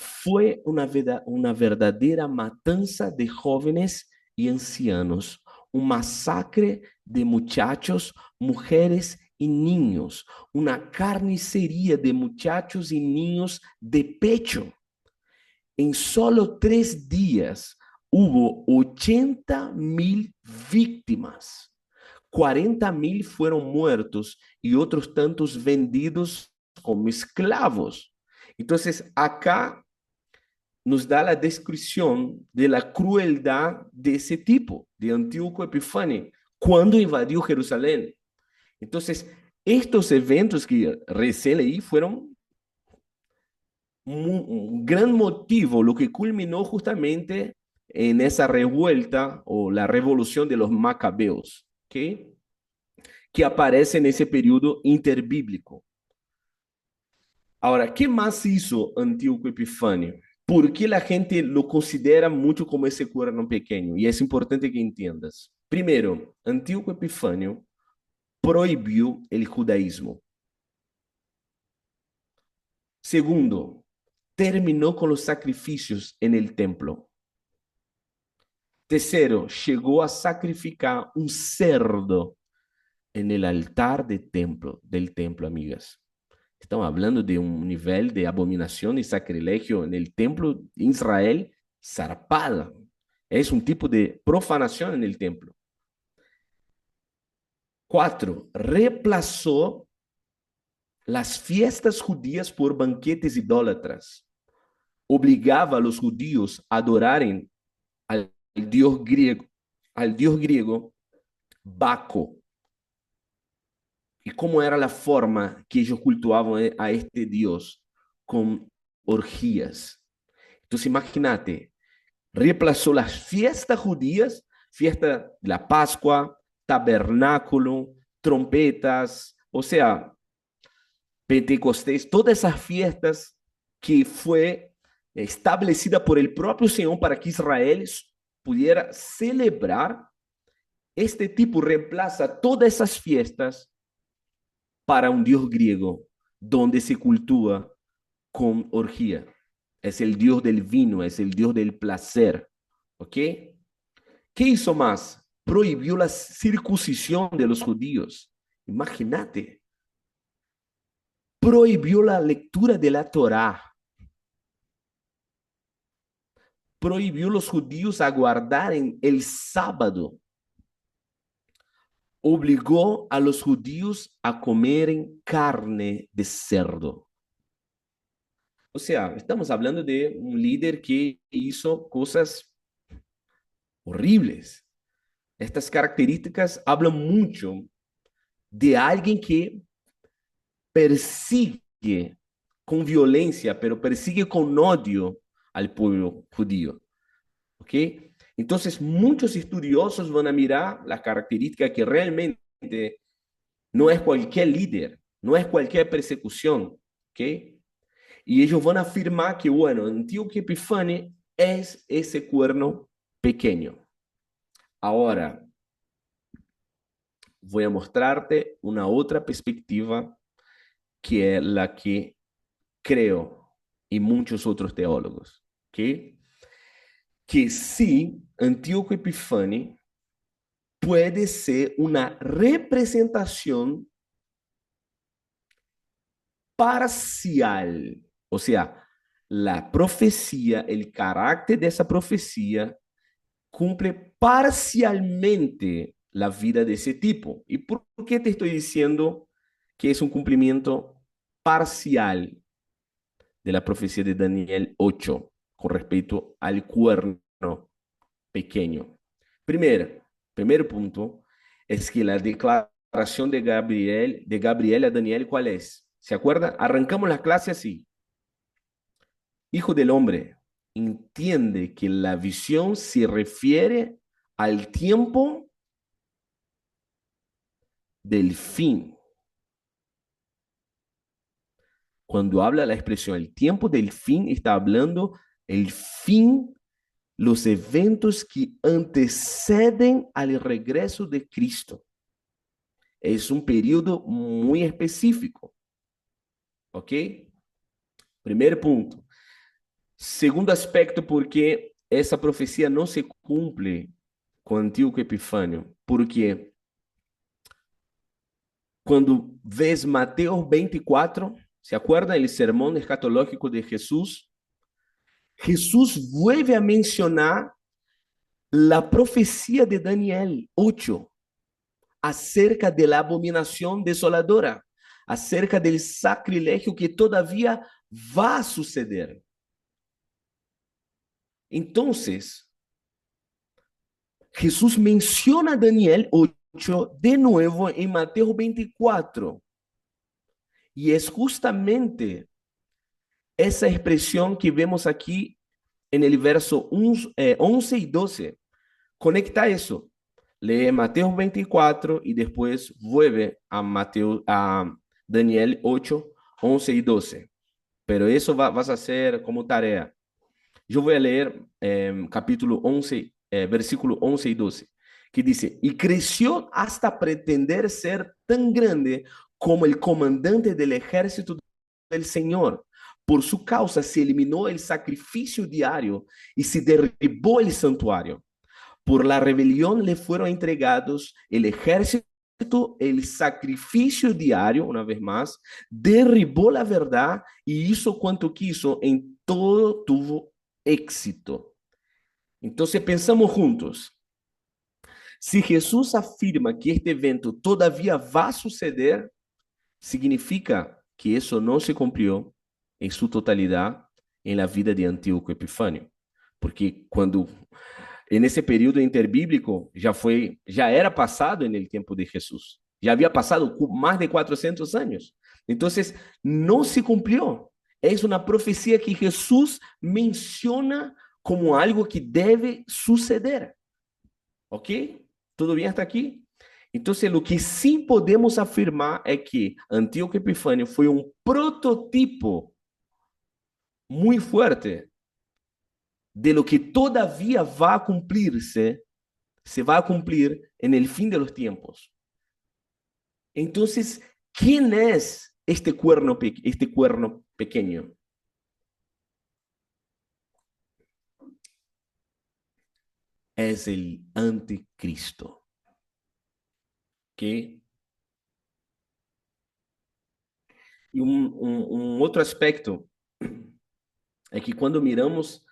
Fue una verdadera matanza de jóvenes y ancianos, un masacre de muchachos, mujeres y niños, una carnicería de muchachos y niños de pecho. En solo 3 días hubo 80,000 víctimas. 40,000 fueron muertos y otros tantos vendidos como esclavos. Entonces, acá nos da la descripción de la crueldad de ese tipo, de Antíoco Epifânio, cuando invadió Jerusalén. Entonces, estos eventos que recién leí fueron un gran motivo, lo que culminó justamente en esa revuelta o la revolución de los macabeos, ¿okay? Que aparece en ese periodo interbíblico. Ahora, ¿qué más hizo Antíoco Epifânio? ¿Por qué la gente lo considera mucho como ese cuerno pequeño? Y es importante que entiendas. Primero, Antíoco Epifânio prohibió el judaísmo. Segundo, terminó con los sacrificios en el templo. Tercero, llegó a sacrificar un cerdo en el altar del templo, amigas. Estamos hablando de un nivel de abominación y sacrilegio en el templo de Israel zarpada. Es un tipo de profanación en el templo. 4, reemplazó las fiestas judías por banquetes idólatras. Obligaba a los judíos a adoraren al dios griego Baco. ¿Y cómo era la forma que ellos cultuaban a este dios? Con orgías. Entonces imagínate, reemplazó las fiestas judías, fiesta de la Pascua, tabernáculo, trompetas, o sea, Pentecostés, todas esas fiestas que fue establecida por el propio Señor para que Israel pudiera celebrar. Este tipo reemplaza todas esas fiestas para un dios griego, donde se cultúa con orgía. Es el dios del vino, es el dios del placer. ¿Ok? ¿Qué hizo más? Prohibió la circuncisión de los judíos. Imagínate. Prohibió la lectura de la Torá. Prohibió a los judíos a guardar el sábado. obligó a los judíos a comer carne de cerdo. O sea, estamos hablando de un líder que hizo cosas horribles. Estas características hablan mucho de alguien que persigue con violencia, pero persigue con odio al pueblo judío. ¿Ok? Entonces, muchos estudiosos van a mirar la característica que realmente no es cualquier líder, no es cualquier persecución. ¿Ok? Y ellos van a afirmar que, bueno, Antíoco Epifani es ese cuerno pequeño. Ahora, voy a mostrarte una otra perspectiva que es la que creo y muchos otros teólogos, ¿ok? Que sí, Antíoco Epifani puede ser una representación parcial, o sea, la profecía, el carácter de esa profecía cumple parcialmente la vida de ese tipo. ¿Y por qué te estoy diciendo que es un cumplimiento parcial de la profecía de Daniel 8 con respecto al cuerno pequeño? Primer punto es que la declaración de Gabriel a Daniel, ¿cuál es? ¿Se acuerdan? Arrancamos la clase así. Hijo del hombre, entiende que la visión se refiere al tiempo del fin. Cuando habla la expresión el tiempo del fin, está hablando el fin, los eventos que anteceden al regreso de Cristo. Es un periodo muy específico. ¿Ok? Primer punto. Segundo aspecto, porque essa profecia não se cumpre com Antíoco Epifânio, porque quando vês Mateus 24, ¿se acuerda el sermón escatológico de Jesús? Jesús vuelve a mencionar la profecía de Daniel 8 acerca de la abominación desoladora, acerca del sacrilegio que todavía va a suceder. Entonces, Jesús menciona a Daniel 8 de nuevo en Mateo 24. Y es justamente esa expresión que vemos aquí en el verso 11 y 12. Conecta eso. Lee Mateo 24 y después vuelve a Daniel 8, 11 y 12. Pero eso vas a hacer como tarea. Yo voy a leer capítulo 11, versículo 11 y 12, que dice, y creció hasta pretender ser tan grande como el comandante del ejército del Señor. Por su causa se eliminó el sacrificio diario y se derribó el santuario. Por la rebelión le fueron entregados el ejército, el sacrificio diario, una vez más, derribó la verdad y hizo cuanto quiso, en todo tuvo éxito. Entonces pensamos juntos. Si Jesús afirma que este evento todavía va a suceder, significa que eso no se cumplió en su totalidad en la vida de Antíoco Epifânio. Porque cuando en ese período interbíblico ya era pasado en el tiempo de Jesús. Ya había pasado más de 400 años. Entonces, no se cumplió. Es una profecía que Jesús menciona como algo que debe suceder. ¿Ok? ¿Todo bien hasta aquí? Entonces, lo que sí podemos afirmar es que Antíoco Epifânio fue un prototipo muy fuerte de lo que todavía va a cumplirse, se va a cumplir en el fin de los tiempos. Entonces, ¿quién es este cuerno pequeño? Es el anticristo. ¿Ok? E um outro aspecto é que quando miramos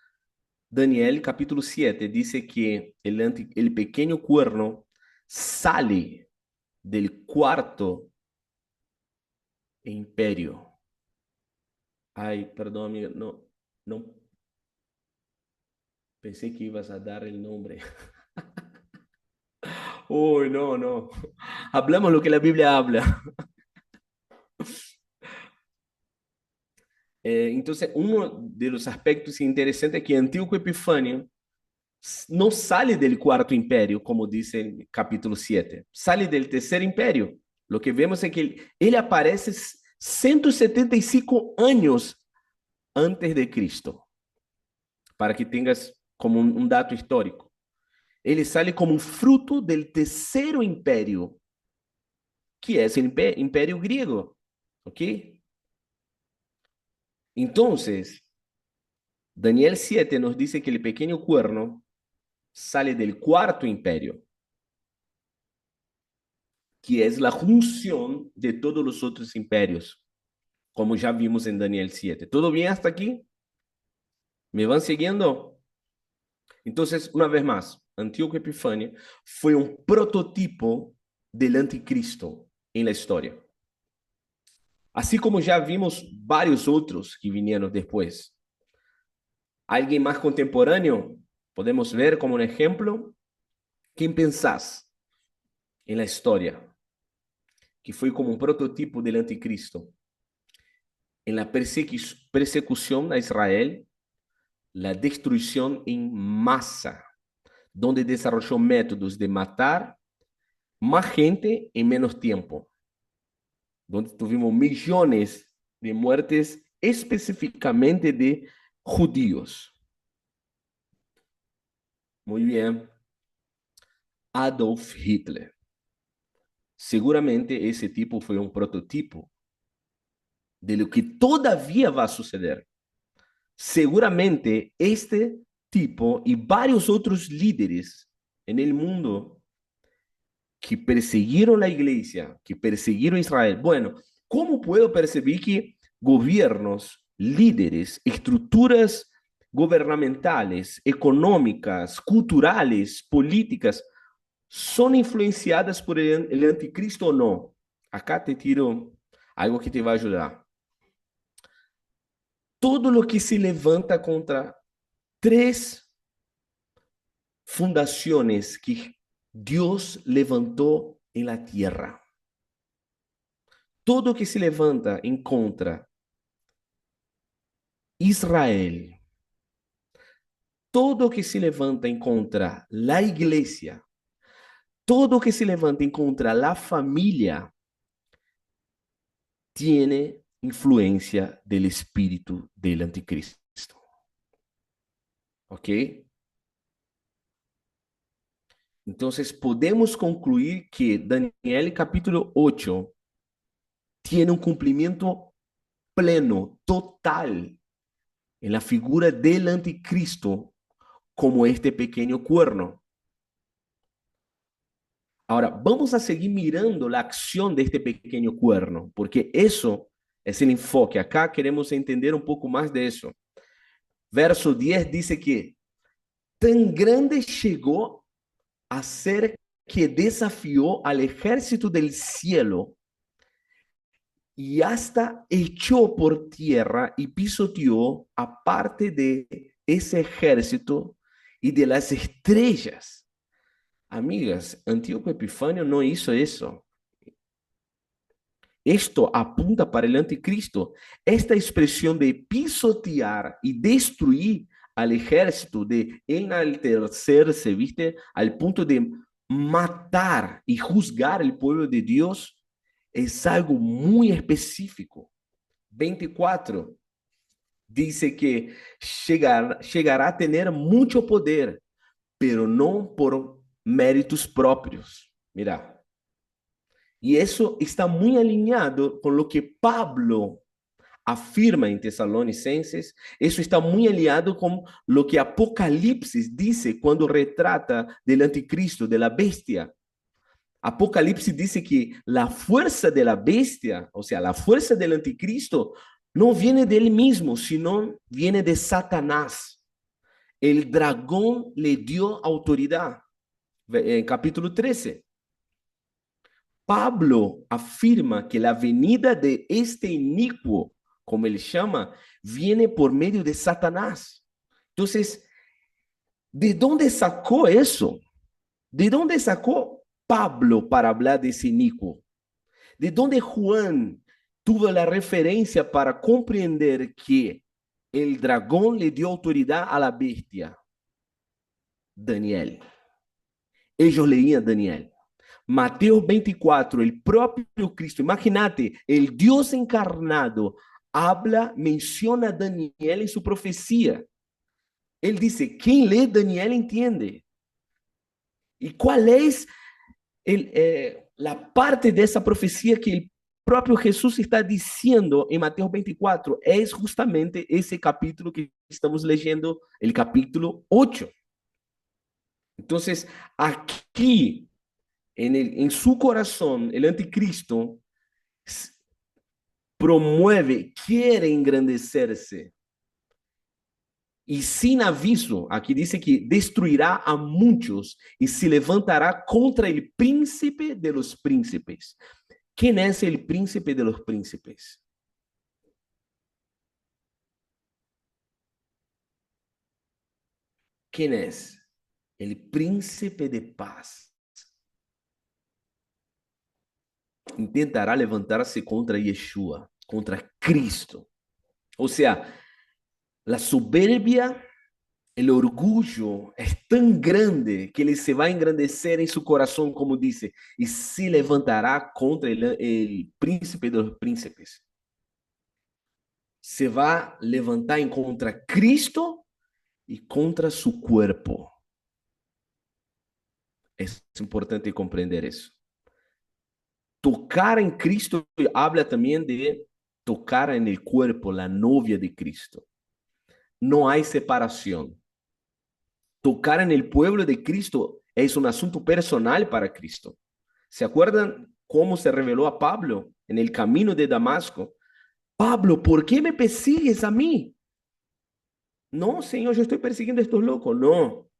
Daniel capítulo 7, dice que el pequeño cuerno sale del cuarto imperio. Ay, perdón, amiga, no pensé que ibas a dar el nombre. Uy, no. Hablamos lo que la Biblia habla. Entonces, uno de los aspectos interesantes es que Antíoco Epifânio no sale del cuarto imperio, como dice el capítulo 7, sale del tercer imperio. Lo que vemos es que él aparece 175 años antes de Cristo, para que tengas como un dato histórico. Ele sale como um fruto del terceiro império, que é o império griego, ¿ok? Entonces, Daniel 7 nos dice que el pequeño cuerno sale del cuarto imperio, que es la junción de todos los otros imperios, como ya vimos en Daniel 7. ¿Todo bien hasta aquí? ¿Me van siguiendo? Entonces, una vez más, Antíoco Epifânio fue un prototipo del anticristo en la historia. Así como ya vimos varios otros que vinieron después. ¿Alguien más contemporáneo? Podemos ver como un ejemplo. ¿Quién pensás en la historia que fue como un prototipo del anticristo? En la persecución a Israel, la destrucción en masa, donde desarrolló métodos de matar más gente en menos tiempo, donde tuvimos millones de muertes específicamente de judíos. Muy bien. Adolf Hitler. Seguramente ese tipo fue un prototipo de lo que todavía va a suceder. Seguramente este tipo y varios otros líderes en el mundo que persiguieron la iglesia, que persiguieron Israel. Bueno, ¿cómo puedo percibir que gobiernos, líderes, estructuras gubernamentales, económicas, culturales, políticas, son influenciadas por el anticristo o no? Acá te tiro algo que te va a ayudar. Todo lo que se levanta contra tres fundaciones que Dios levantó en la tierra. Todo que se levanta en contra Israel, todo que se levanta en contra la iglesia, todo que se levanta en contra la familia, tiene influencia del espíritu del anticristo. ¿Ok? Entonces podemos concluir que Daniel capítulo 8 tiene un cumplimiento pleno, total, en la figura del anticristo como este pequeño cuerno. Ahora, vamos a seguir mirando la acción de este pequeño cuerno, porque eso es el enfoque. Acá queremos entender un poco más de eso. Verso 10 dice que tan grande llegó a ser que desafió al ejército del cielo y hasta echó por tierra y pisoteó a parte de ese ejército y de las estrellas. Amigas, Antíoco Epifânio no hizo eso. Esto apunta para el anticristo. Esta expresión de pisotear y destruir al ejército, de enaltecerse, ¿viste? Al punto de matar y juzgar al pueblo de Dios, es algo muy específico. 24 dice que llegará a tener mucho poder, pero no por méritos propios. Mira. Y eso está muy alineado con lo que Pablo afirma en Tesalonicenses. Eso está muy alineado con lo que Apocalipsis dice cuando retrata del anticristo, de la bestia. Apocalipsis dice que la fuerza de la bestia, o sea, la fuerza del anticristo, no viene de él mismo, sino viene de Satanás. El dragón le dio autoridad. En capítulo 13. Pablo afirma que la venida de este inicuo, como él llama, viene por medio de Satanás. Entonces, ¿de dónde sacó eso? ¿De dónde sacó Pablo para hablar de ese inicuo? ¿De dónde Juan tuvo la referencia para comprender que el dragón le dio autoridad a la bestia? Daniel. Ellos leían Daniel. Mateo 24, el propio Cristo, imagínate, el Dios encarnado habla, menciona a Daniel en su profecía. Él dice, quien lee Daniel entiende. ¿Y cuál es la parte de esa profecía que el propio Jesús está diciendo en Mateo 24? Es justamente ese capítulo que estamos leyendo, el capítulo 8. Entonces, aquí, en su corazón, el anticristo promueve, quiere engrandecerse. Y sin aviso, aquí dice que destruirá a muchos y se levantará contra el príncipe de los príncipes. ¿Quién es el príncipe de los príncipes? ¿Quién es? El príncipe de paz. Intentará levantarse contra Yeshua, contra Cristo. O sea, la soberbia, el orgullo es tan grande que él se va a engrandecer en su corazón, como dice, y se levantará contra el príncipe de los príncipes. Se va a levantar en contra Cristo y contra su cuerpo. Es importante comprender eso. Tocar en Cristo habla también de tocar en el cuerpo, la novia de Cristo. No hay separación. Tocar en el pueblo de Cristo es un asunto personal para Cristo. ¿Se acuerdan cómo se reveló a Pablo en el camino de Damasco? Pablo, ¿por qué me persigues a mí? No, Señor, yo estoy persiguiendo a estos locos. No,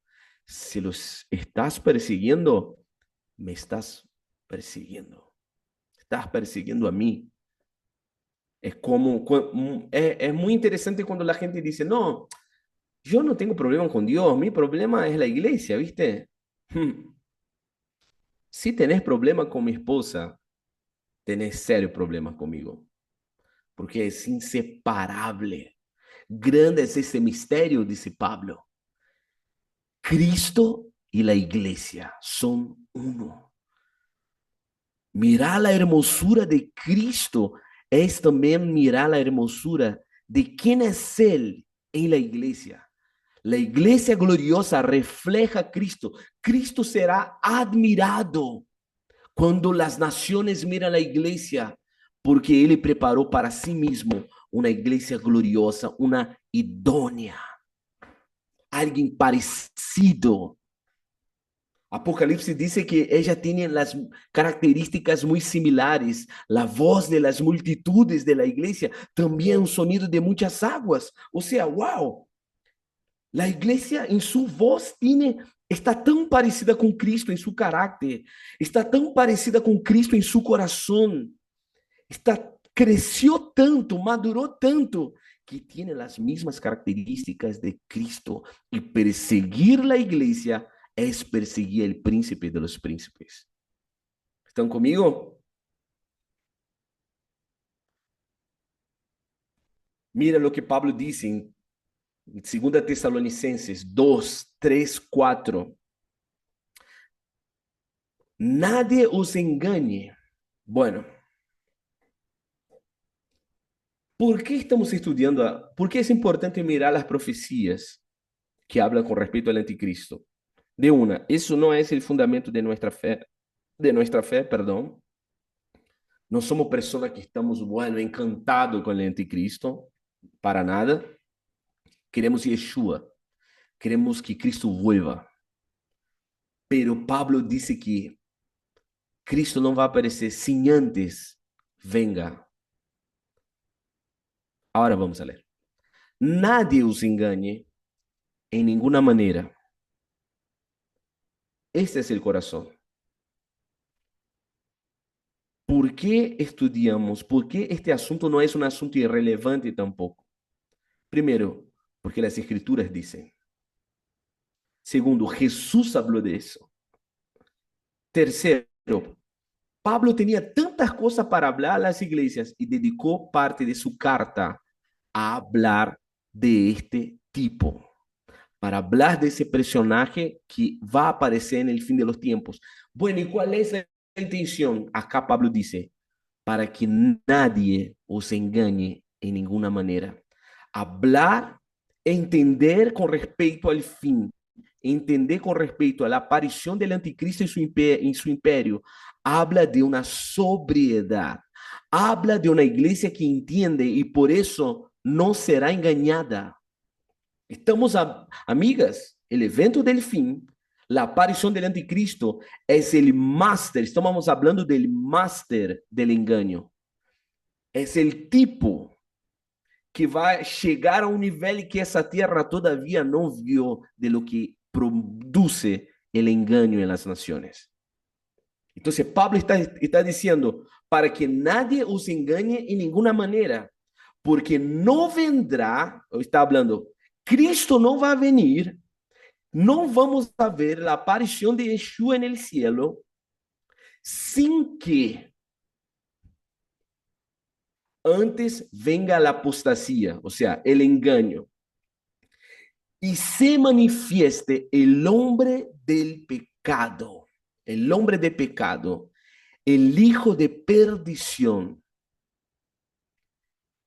si los estás persiguiendo, me estás persiguiendo. Estás persiguiendo a mí. Es como, es muy interesante cuando la gente dice, no, yo no tengo problema con Dios, mi problema es la iglesia, ¿viste? Si tenés problema con mi esposa, tenés serio problema conmigo, porque es inseparable. Grande es ese misterio, dice Pablo. Cristo y la iglesia son uno. Mirar la hermosura de Cristo es también mirar la hermosura de quién es Él en la iglesia. La iglesia gloriosa refleja a Cristo. Cristo será admirado cuando las naciones miran la iglesia, porque Él preparó para sí mismo una iglesia gloriosa, una idónea, alguien parecido. Apocalipsis dice que ella tiene las características muy similares, la voz de las multitudes de la iglesia, también un sonido de muchas aguas. O sea, wow, la iglesia en su voz está tan parecida con Cristo en su carácter, está tan parecida con Cristo en su corazón, creció tanto, maduró tanto, que tiene las mismas características de Cristo. Y perseguir la iglesia es perseguir el príncipe de los príncipes. ¿Están conmigo? Mira lo que Pablo dice en 2 Tesalonicenses 2, 3, 4. Nadie os engañe. Bueno, ¿por qué estamos estudiando? ¿Por qué es importante mirar las profecías que hablan con respecto al anticristo? De una, eso no es el fundamento de nuestra fe, perdón. No somos personas que estamos, bueno, encantados con el anticristo, para nada. Queremos Yeshua, queremos que Cristo vuelva. Pero Pablo dice que Cristo no va a aparecer sin antes venga. Ahora vamos a leer. Nadie os engañe en ninguna manera. Este es el corazón. ¿Por qué estudiamos? ¿Por qué este asunto no es un asunto irrelevante tampoco? Primero, porque las escrituras dicen. Segundo, Jesús habló de eso. Tercero, Pablo tenía tantas cosas para hablar a las iglesias y dedicó parte de su carta a hablar de este tipo, para hablar de ese personaje que va a aparecer en el fin de los tiempos. Bueno, ¿y cuál es la intención? Acá Pablo dice, para que nadie os engañe en ninguna manera. Hablar, entender con respecto al fin, entender con respecto a la aparición del anticristo en su imperio, habla de una sobriedad, habla de una iglesia que entiende y por eso no será engañada. Estamos, amigas, el evento del fin, la aparición del anticristo, es el máster, estamos hablando del máster del engaño. Es el tipo que va a llegar a un nivel que esa tierra todavía no vio de lo que produce el engaño en las naciones. Entonces Pablo está diciendo, para que nadie os engañe en ninguna manera, porque no vendrá, está hablando, Cristo no va a venir, no vamos a ver la aparición de Yeshua en el cielo sin que antes venga la apostasía, o sea, el engaño, y se manifieste el hombre del pecado, el hombre de pecado, el hijo de perdición,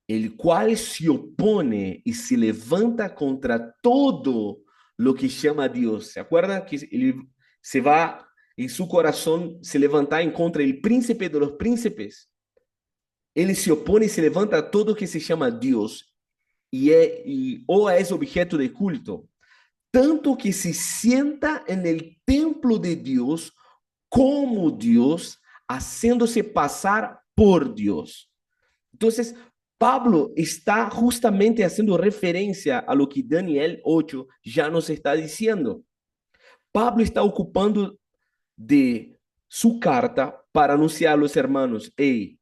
el cual se opone y se levanta contra todo lo que llama a Dios. ¿Se acuerdan que él se va en su corazón se levantar en contra del príncipe de los príncipes? Ele se opõe e se levanta a todo que se chama Deus ou é objeto de culto, tanto que se sienta en el templo de Dios como Dios, haciéndose pasar por Dios. Entonces, Pablo está justamente haciendo referencia a lo que Daniel 8 ya nos está diciendo. Pablo está ocupando de su carta para anunciar a los hermanos, hey,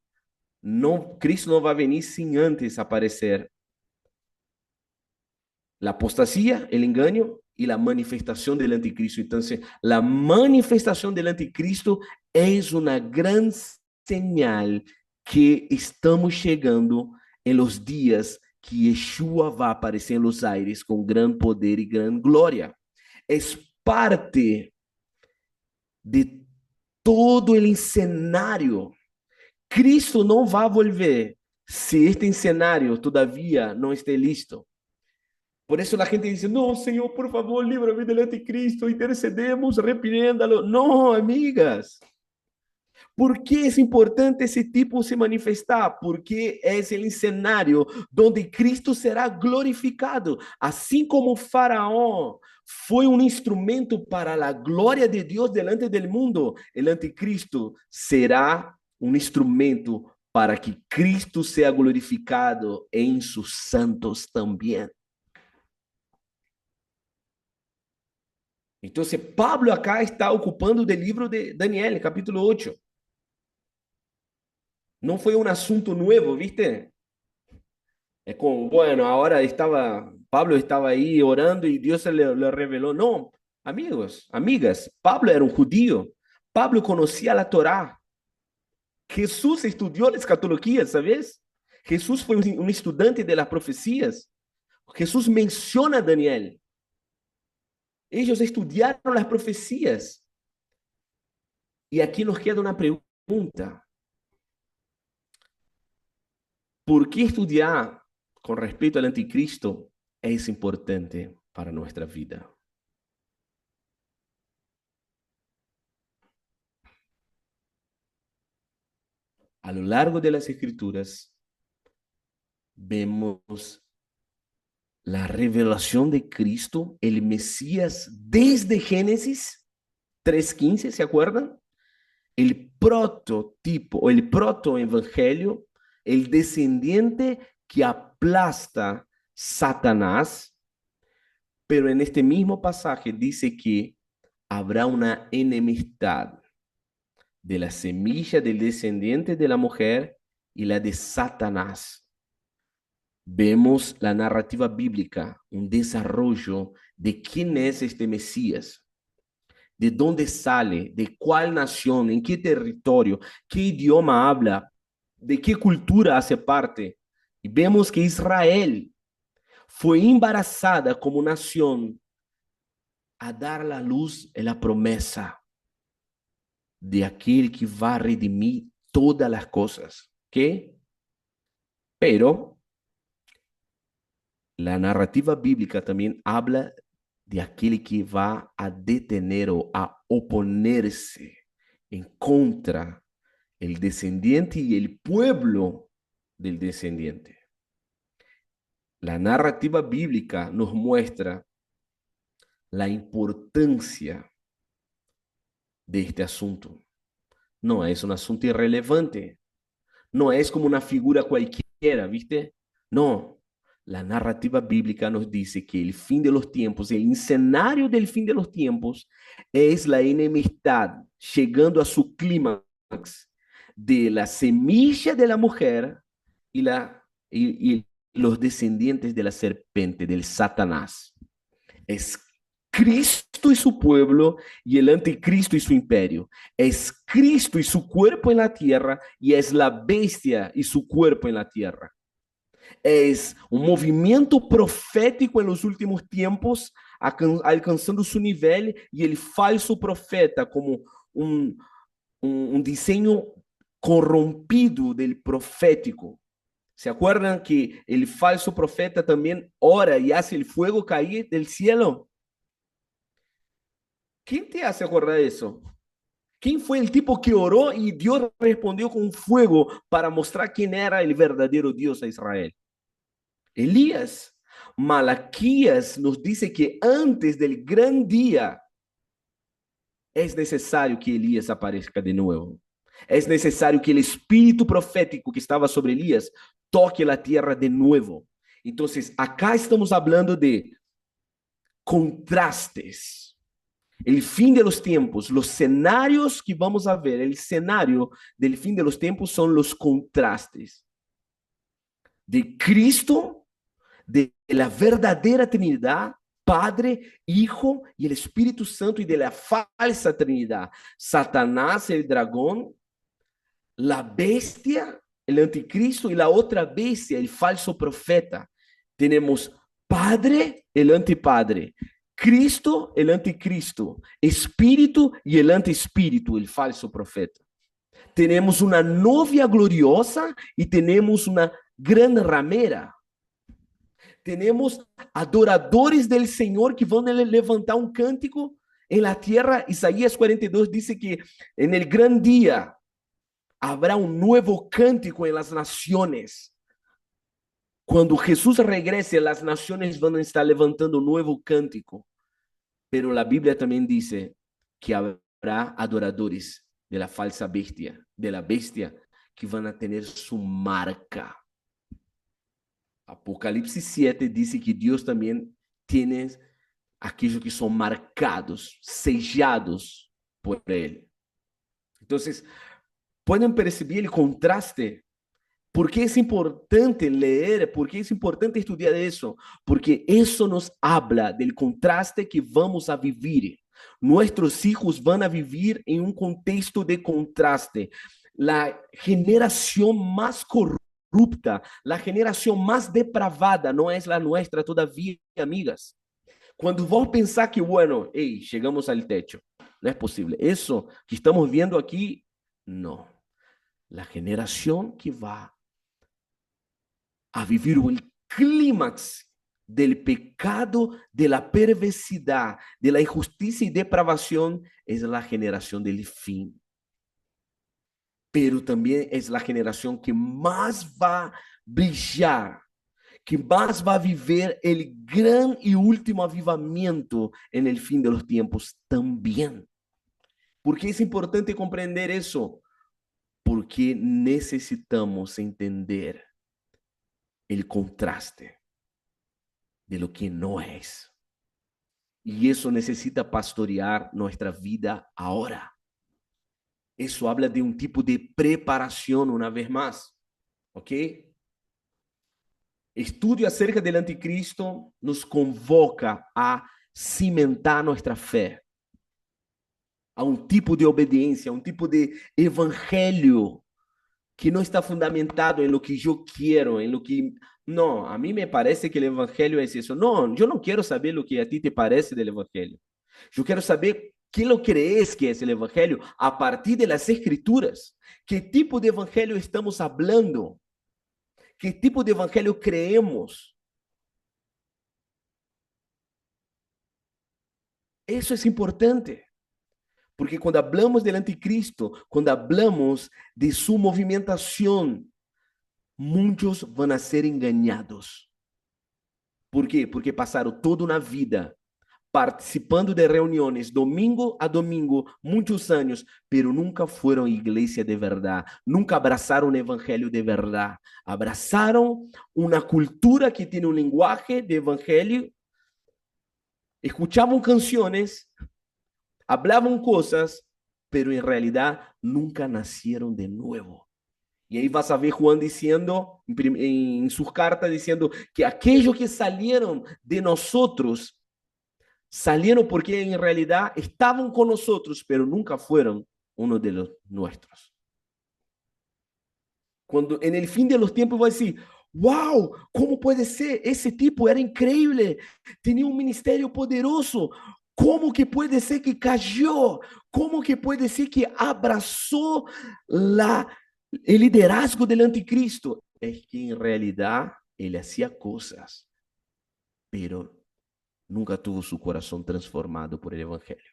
no, Cristo no va a venir sin antes aparecer la apostasía, el engaño y la manifestación del anticristo. Entonces, la manifestación del anticristo es una gran señal que estamos llegando en los días que Yeshua va a aparecer en los aires con gran poder y gran gloria. Es parte de todo el escenario. Cristo não vai volver se este cenário todavia não esté listo. Por isso a gente diz, não, Senhor, por favor, livra-me do anticristo, intercedemos, repreendalo. Não, amigas. ¿Por qué es importante ese tipo se manifestar? Porque es el escenario donde Cristo será glorificado. Así como Faraón fue un instrumento para la gloria de Dios delante del mundo, el anticristo será un instrumento para que Cristo sea glorificado en sus santos también. Entonces, Pablo acá está ocupando del libro de Daniel, capítulo 8. No fue un asunto nuevo, ¿viste? Es como, bueno, ahora Pablo estaba ahí orando y Dios le reveló. No, amigos, amigas, Pablo era un judío. Pablo conocía la Torá. Jesús estudió la escatología, ¿sabes? Jesús fue un estudiante de las profecías. Jesús menciona a Daniel. Ellos estudiaron las profecías. Y aquí nos queda una pregunta. ¿Por qué estudiar con respecto al anticristo es importante para nuestra vida? A lo largo de las escrituras vemos la revelación de Cristo, el Mesías, desde Génesis 3:15, ¿se acuerdan? El prototipo o el protoevangelio, el descendiente que aplasta Satanás, pero en este mismo pasaje dice que habrá una enemistad de la semilla del descendiente de la mujer y la de Satanás. Vemos la narrativa bíblica, un desarrollo de quién es este Mesías, de dónde sale, de cuál nación, en qué territorio, qué idioma habla, de qué cultura hace parte. Y vemos que Israel fue embarazada como nación a dar la luz en la promesa de aquel que va a redimir todas las cosas. ¿Qué? Pero la narrativa bíblica también habla de aquel que va a detener o a oponerse en contra el descendiente y el pueblo del descendiente. La narrativa bíblica nos muestra la importancia de este asunto. No es un asunto irrelevante, no es como una figura cualquiera, ¿viste? No, la narrativa bíblica nos dice que el fin de los tiempos, el escenario del fin de los tiempos, es la enemistad llegando a su clímax de la semilla de la mujer y, y los descendientes de la serpiente, del Satanás. Es Cristo y su pueblo y el anticristo y su imperio. Es Cristo y su cuerpo en la tierra y es la bestia y su cuerpo en la tierra. Es un movimiento profético en los últimos tiempos alcanzando su nivel y el falso profeta como un diseño corrompido del profético. ¿Se acuerdan que el falso profeta también ora y hace el fuego caer del cielo? ¿Quién te hace acordar de eso? ¿Quién fue el tipo que oró y Dios respondió con fuego para mostrar quién era el verdadero Dios a Israel? Elías. Malaquías nos dice que antes del gran día es necesario que Elías aparezca de nuevo. Es necesario que el espíritu profético que estaba sobre Elías toque la tierra de nuevo. Entonces, acá estamos hablando de contrastes. El fin de los tiempos, los escenarios que vamos a ver, el escenario del fin de los tiempos son los contrastes de Cristo, de la verdadera Trinidad, Padre, Hijo y el Espíritu Santo, y de la falsa Trinidad, Satanás, el dragón, la bestia, el anticristo, y la otra bestia, el falso profeta. Tenemos Padre, el antipadre, Cristo, el anticristo, Espíritu y el antiespíritu, el falso profeta. Tenemos una novia gloriosa y tenemos una gran ramera. Tenemos adoradores del Señor que van a levantar un cántico en la tierra. Isaías 42 dice que en el gran día habrá un nuevo cántico en las naciones. Cuando Jesús regrese, las naciones van a estar levantando un nuevo cántico. Pero la Biblia también dice que habrá adoradores de la falsa bestia, de la bestia, que van a tener su marca. Apocalipsis 7 dice que Dios también tiene aquellos que son marcados, sellados por Él. Entonces, pueden percibir el contraste. ¿Por qué es importante leer? ¿Por qué es importante estudiar eso? Porque eso nos habla del contraste que vamos a vivir. Nuestros hijos van a vivir en un contexto de contraste. La generación más corrupta, la generación más depravada no es la nuestra todavía, amigas. Cuando vos pensás que, bueno, hey, llegamos al techo, no es posible. Eso que estamos viendo aquí, no. La generación que va a vivir el clímax del pecado, de la perversidad, de la injusticia y depravación, es la generación del fin. Pero también es la generación que más va a brillar, que más va a vivir el gran y último avivamiento en el fin de los tiempos también. ¿Por qué es importante comprender eso? Porque necesitamos entender el contraste de lo que no es. Y eso necesita pastorear nuestra vida ahora. Eso habla de un tipo de preparación una vez más, ¿ok? Estudio acerca del anticristo nos convoca a cimentar nuestra fe, a un tipo de obediencia, a un tipo de evangelio que no está fundamentado en lo que yo quiero, en lo que... No, a mí me parece que el evangelio es eso. No, yo no quiero saber lo que a ti te parece del evangelio. Yo quiero saber qué lo crees que es el evangelio a partir de las escrituras. ¿Qué tipo de evangelio estamos hablando? ¿Qué tipo de evangelio creemos? Eso es importante. Porque cuando hablamos del anticristo, cuando hablamos de su movimentación, muchos van a ser engañados. ¿Por quê? Porque passaram toda uma vida participando de reuniones domingo a domingo, muitos anos, pero nunca foram à igreja de verdade, nunca abraçaram o evangelho de verdade, abraçaram uma cultura que tem um linguagem de evangelho, escuchavam canções, hablavam coisas, pero em realidade nunca nasceram de novo. Y ahí vas a ver Juan diciendo en su carta, diciendo que aquellos que salieron de nosotros, salieron porque en realidad estaban con nosotros, pero nunca fueron uno de los nuestros. Cuando en el fin de los tiempos va a decir, wow, ¿cómo puede ser? Ese tipo era increíble, tenía un ministerio poderoso. ¿Cómo que puede ser que cayó? ¿Cómo que puede ser que abrazó el liderazgo del anticristo? Es que en realidad él hacía cosas, pero nunca tuvo su corazón transformado por el evangelio.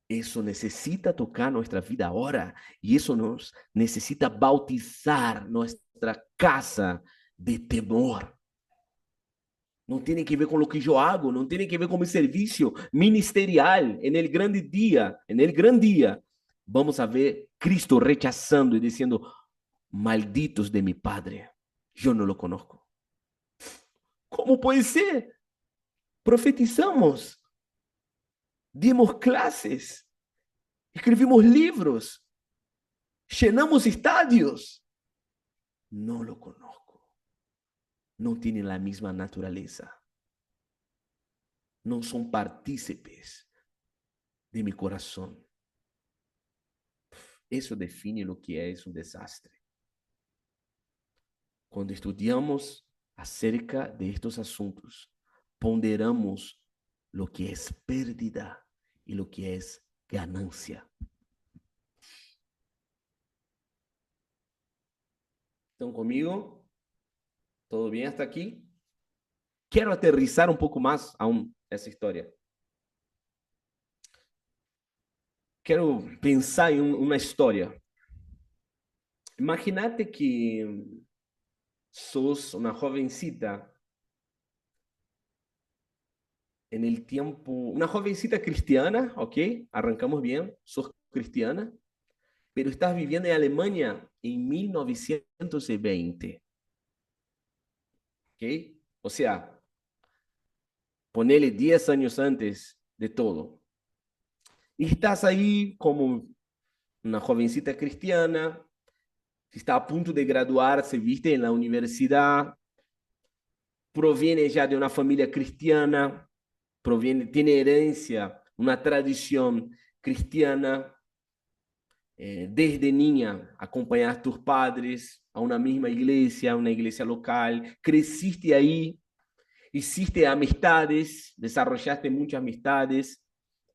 Eso necesita tocar nuestra vida ahora y eso nos necesita bautizar nuestra casa de temor. No tiene que ver con lo que yo hago, no tiene que ver con mi servicio ministerial en el grande día. En el gran día vamos a ver Cristo rechazando y diciendo, malditos de mi Padre, yo no lo conozco. ¿Cómo puede ser? Profetizamos, dimos clases, escribimos libros, llenamos estadios. No lo conozco. No tienen la misma naturaleza. No son partícipes de mi corazón. Eso define lo que es un desastre. Cuando estudiamos acerca de estos asuntos, ponderamos lo que es pérdida y lo que es ganancia. ¿Están conmigo? ¿Todo bien hasta aquí? Quiero aterrizar un poco más aún esa historia. Quiero pensar en una historia. Imagínate que sos una jovencita en el tiempo, una jovencita cristiana, ¿ok? Arrancamos bien, sos cristiana, pero estás viviendo en Alemania en 1920, ¿ok? O sea, ponele 10 años antes de todo. Y estás ahí como una jovencita cristiana, está a punto de graduarse, viste, en la universidad, proviene ya de una familia cristiana, tiene herencia, una tradición cristiana. Desde niña acompañar a tus padres a una misma iglesia, una iglesia local, creciste ahí, hiciste amistades, desarrollaste muchas amistades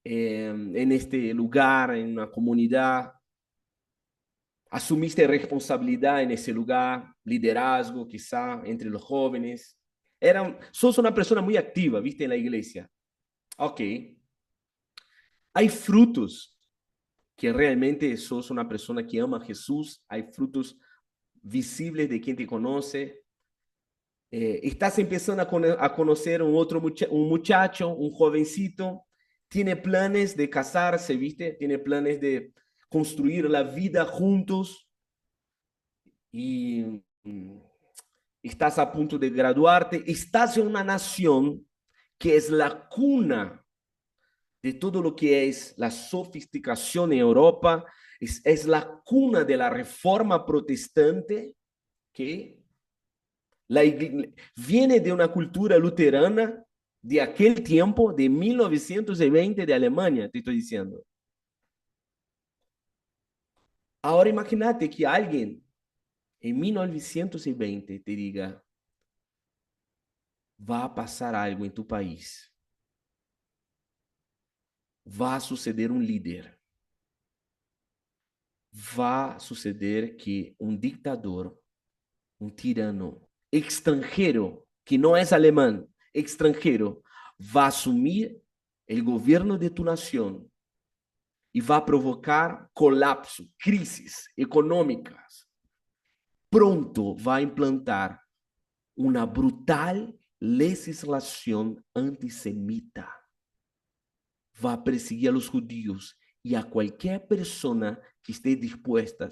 en este lugar, en una comunidad, asumiste responsabilidad en ese lugar, liderazgo quizá entre los jóvenes. Sos una persona muy activa, viste, en la iglesia. Ok. Hay frutos que realmente sos una persona que ama a Jesús, hay frutos visibles de quien te conoce. Estás empezando a conocer un muchacho, un jovencito, tiene planes de casarse, ¿viste? Tiene planes de construir la vida juntos y estás a punto de graduarte, estás en una nación que es la cuna de todo lo que es la sofisticación en Europa, es la cuna de la reforma protestante, que viene de una cultura luterana de aquel tiempo, de 1920 de Alemania, te estoy diciendo. Ahora imagínate que alguien en 1920 te diga, va a pasar algo en tu país, va a suceder un líder, va a suceder que un dictador, un tirano extranjero, que no es alemán, extranjero, va a asumir el gobierno de tu nación y va a provocar colapso, crisis económicas. Pronto va a implantar una brutal legislación antisemita. Va a perseguir a los judíos y a cualquier persona que esté dispuesta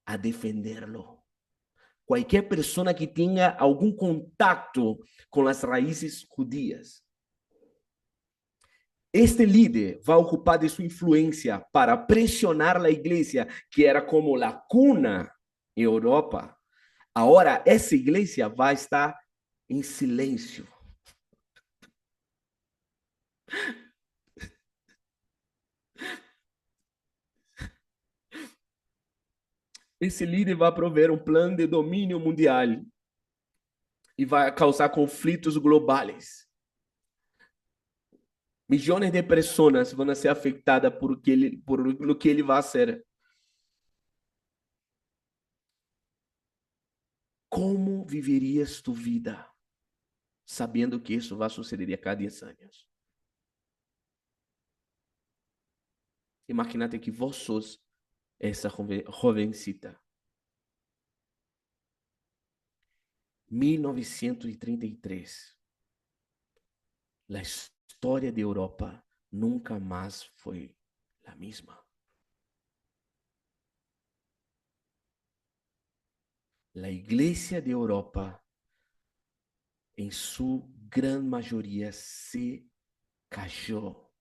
a defenderlo. Cualquier persona que tenga algún contacto con las raíces judías. Este líder va a ocupar de su influencia para presionar la iglesia, que era como la cuna en Europa. Ahora esa iglesia va a estar en silencio. Esse líder vai prover um plano de domínio mundial e vai causar conflitos globais. Milhões de pessoas vão ser afetadas por o que ele vai fazer. Como viverias tu vida sabendo que isso vai suceder a cada 10 anos? Imagínate que vos sos essa jovencita. 1933. A história de Europa nunca mais foi a mesma. A Igreja de Europa, em sua grande maioria, se cayó.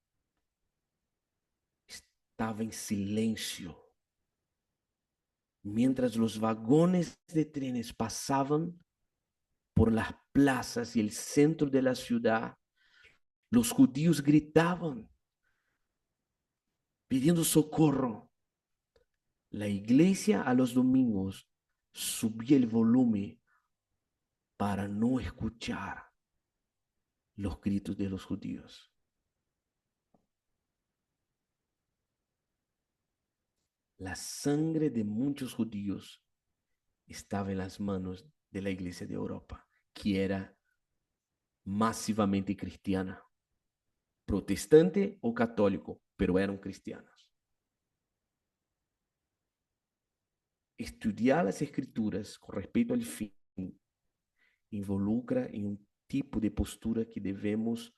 Estava em silêncio. Mientras los vagones de trenes pasaban por las plazas y el centro de la ciudad, los judíos gritaban, pidiendo socorro. La iglesia a los domingos subía el volumen para no escuchar los gritos de los judíos. La sangre de muchos judíos estaba en las manos de la iglesia de Europa, que era masivamente cristiana, protestante o católico, pero eran cristianos. Estudiar las escrituras con respecto al fin involucra en un tipo de postura que debemos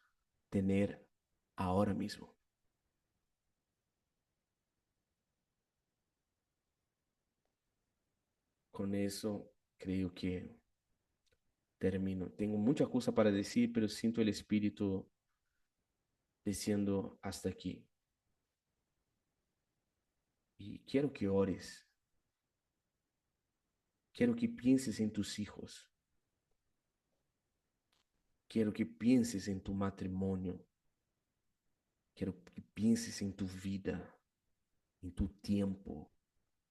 tener ahora mismo. Con eso creo que termino. Tengo muchas cosas para decir, pero siento el Espíritu diciendo hasta aquí. Y quiero que ores. Quiero que pienses en tus hijos. Quiero que pienses en tu matrimonio. Quiero que pienses en tu vida, en tu tiempo,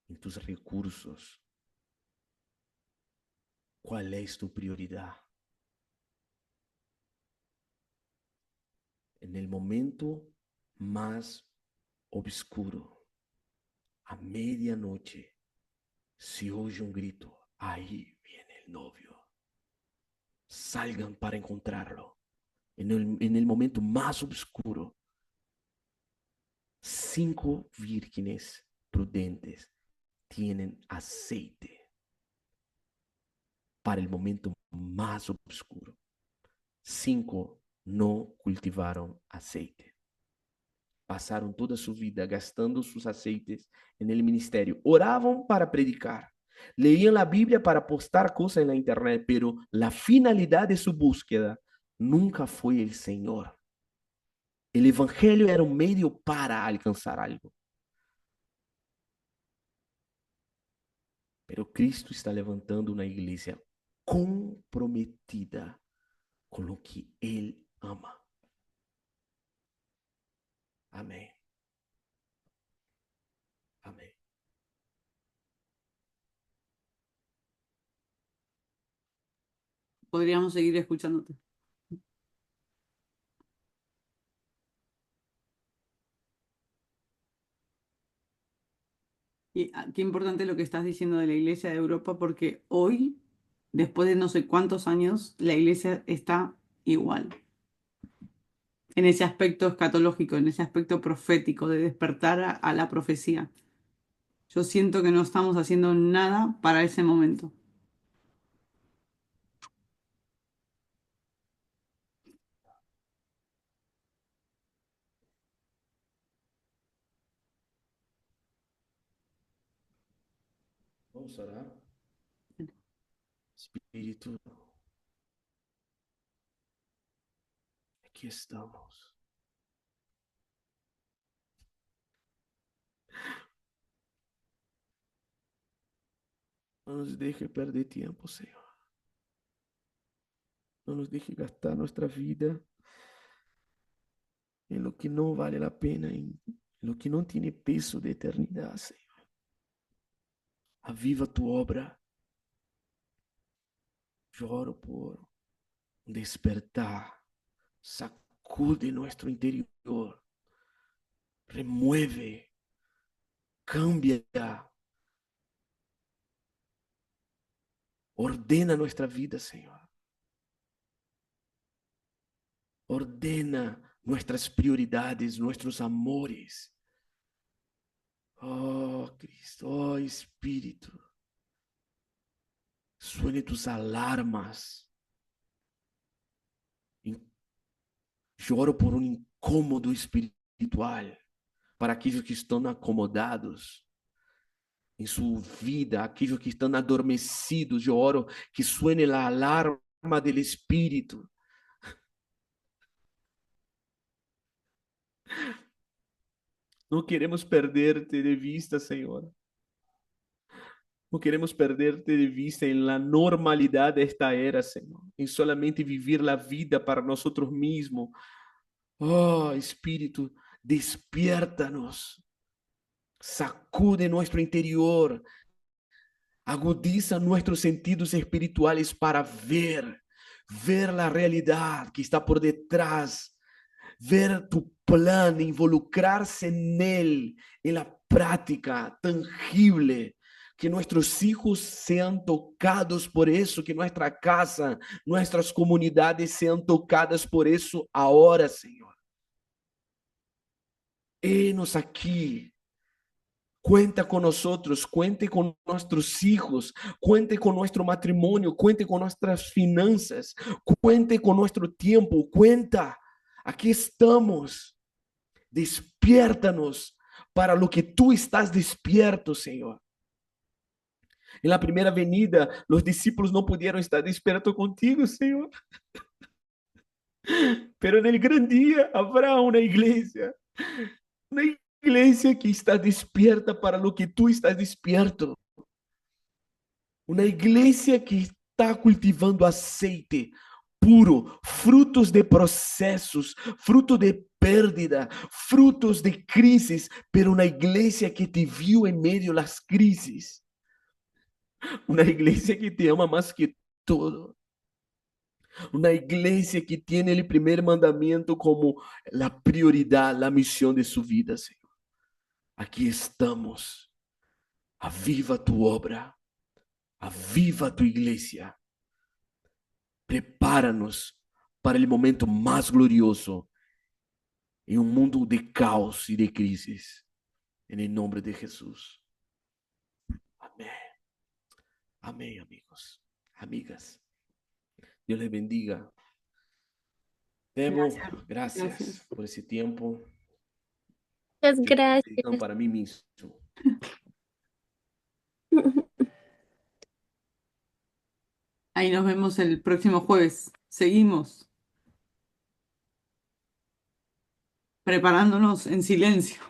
en tus recursos. ¿Cuál es tu prioridad? En el momento más oscuro, a medianoche, se oye un grito, ahí viene el novio. Salgan para encontrarlo. En el momento más oscuro, 5 vírgenes prudentes tienen aceite para el momento más oscuro. 5 no cultivaron aceite. Pasaron toda su vida gastando sus aceites en el ministerio. Oraban para predicar. Leían la Biblia para postar cosas en la internet, pero la finalidad de su búsqueda nunca fue el Señor. El evangelio era un medio para alcanzar algo. Pero Cristo está levantando una iglesia comprometida con lo que Él ama. Amén. Amén. Podríamos seguir escuchándote. Y qué importante lo que estás diciendo de la Iglesia de Europa, porque hoy, después de no sé cuántos años, la Iglesia está igual. En ese aspecto escatológico, en ese aspecto profético de despertar a la profecía. Yo siento que no estamos haciendo nada para ese momento. Vamos a orar. Espíritu, aquí estamos. No nos deje perder tiempo, Señor. No nos deje gastar nuestra vida en lo que no vale la pena, en lo que no tiene peso de eternidad, Señor. Aviva tu obra. Yo oro por un despertar. Sacude nuestro interior. Remueve. Cambia. Ordena nuestra vida, Señor. Ordena nuestras prioridades, nuestros amores. Oh, Cristo, oh, Espíritu. Suene tus alarmas. Yo oro por un incômodo espiritual para aquellos que estão acomodados em sua vida, aquellos que estão adormecidos. Eu oro que suene a alarma do Espírito. Não queremos perderte de vista, Senhor. Não queremos perderte de vista em la normalidade desta era, Senhor. Em solamente viver a vida para nós mesmos. Oh, Espírito, despierta-nos. Sacude nuestro interior, agudiza nuestros sentidos espirituales para ver la realidad que está por detrás, ver tu plan, involucrarse en él, en la práctica tangible, que nuestros hijos sean tocados por eso, que nuestra casa, nuestras comunidades sean tocadas por eso ahora, Señor. Enos aquí. Cuenta con nosotros, cuente con nuestros hijos, cuente con nuestro matrimonio, cuente con nuestras finanzas, cuente con nuestro tiempo, cuenta. Aquí estamos. Despiértanos para lo que tú estás despierto, Señor. En la primera venida, los discípulos no pudieron estar despiertos contigo, Señor. Pero en el gran día habrá una iglesia que está despierta para lo que tú estás despierto. Uma igreja que está cultivando aceite puro, frutos de processos, fruto de pérdida, frutos de crises, pero uma igreja que te viu em meio das crises, uma igreja que te ama mais que todo, uma igreja que tem o primeiro mandamento como a prioridade, a missão de sua vida, Senhor. Aqui estamos. Aviva tu obra. Aviva tu iglesia. Prepara-nos para o momento mais glorioso em um mundo de caos e de crises. Em nome de Jesus. Amém. Amém, amigos, amigas. Deus les bendiga. Debo, gracias por esse tempo. Muchas gracias. Dedicando para mim mesmo. Ahí nos vemos el próximo jueves. Seguimos. preparándonos en silencio.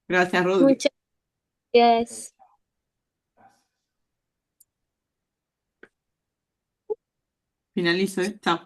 Gracias, Rodri. Muchas gracias. Finalizo, ¿eh? Chao.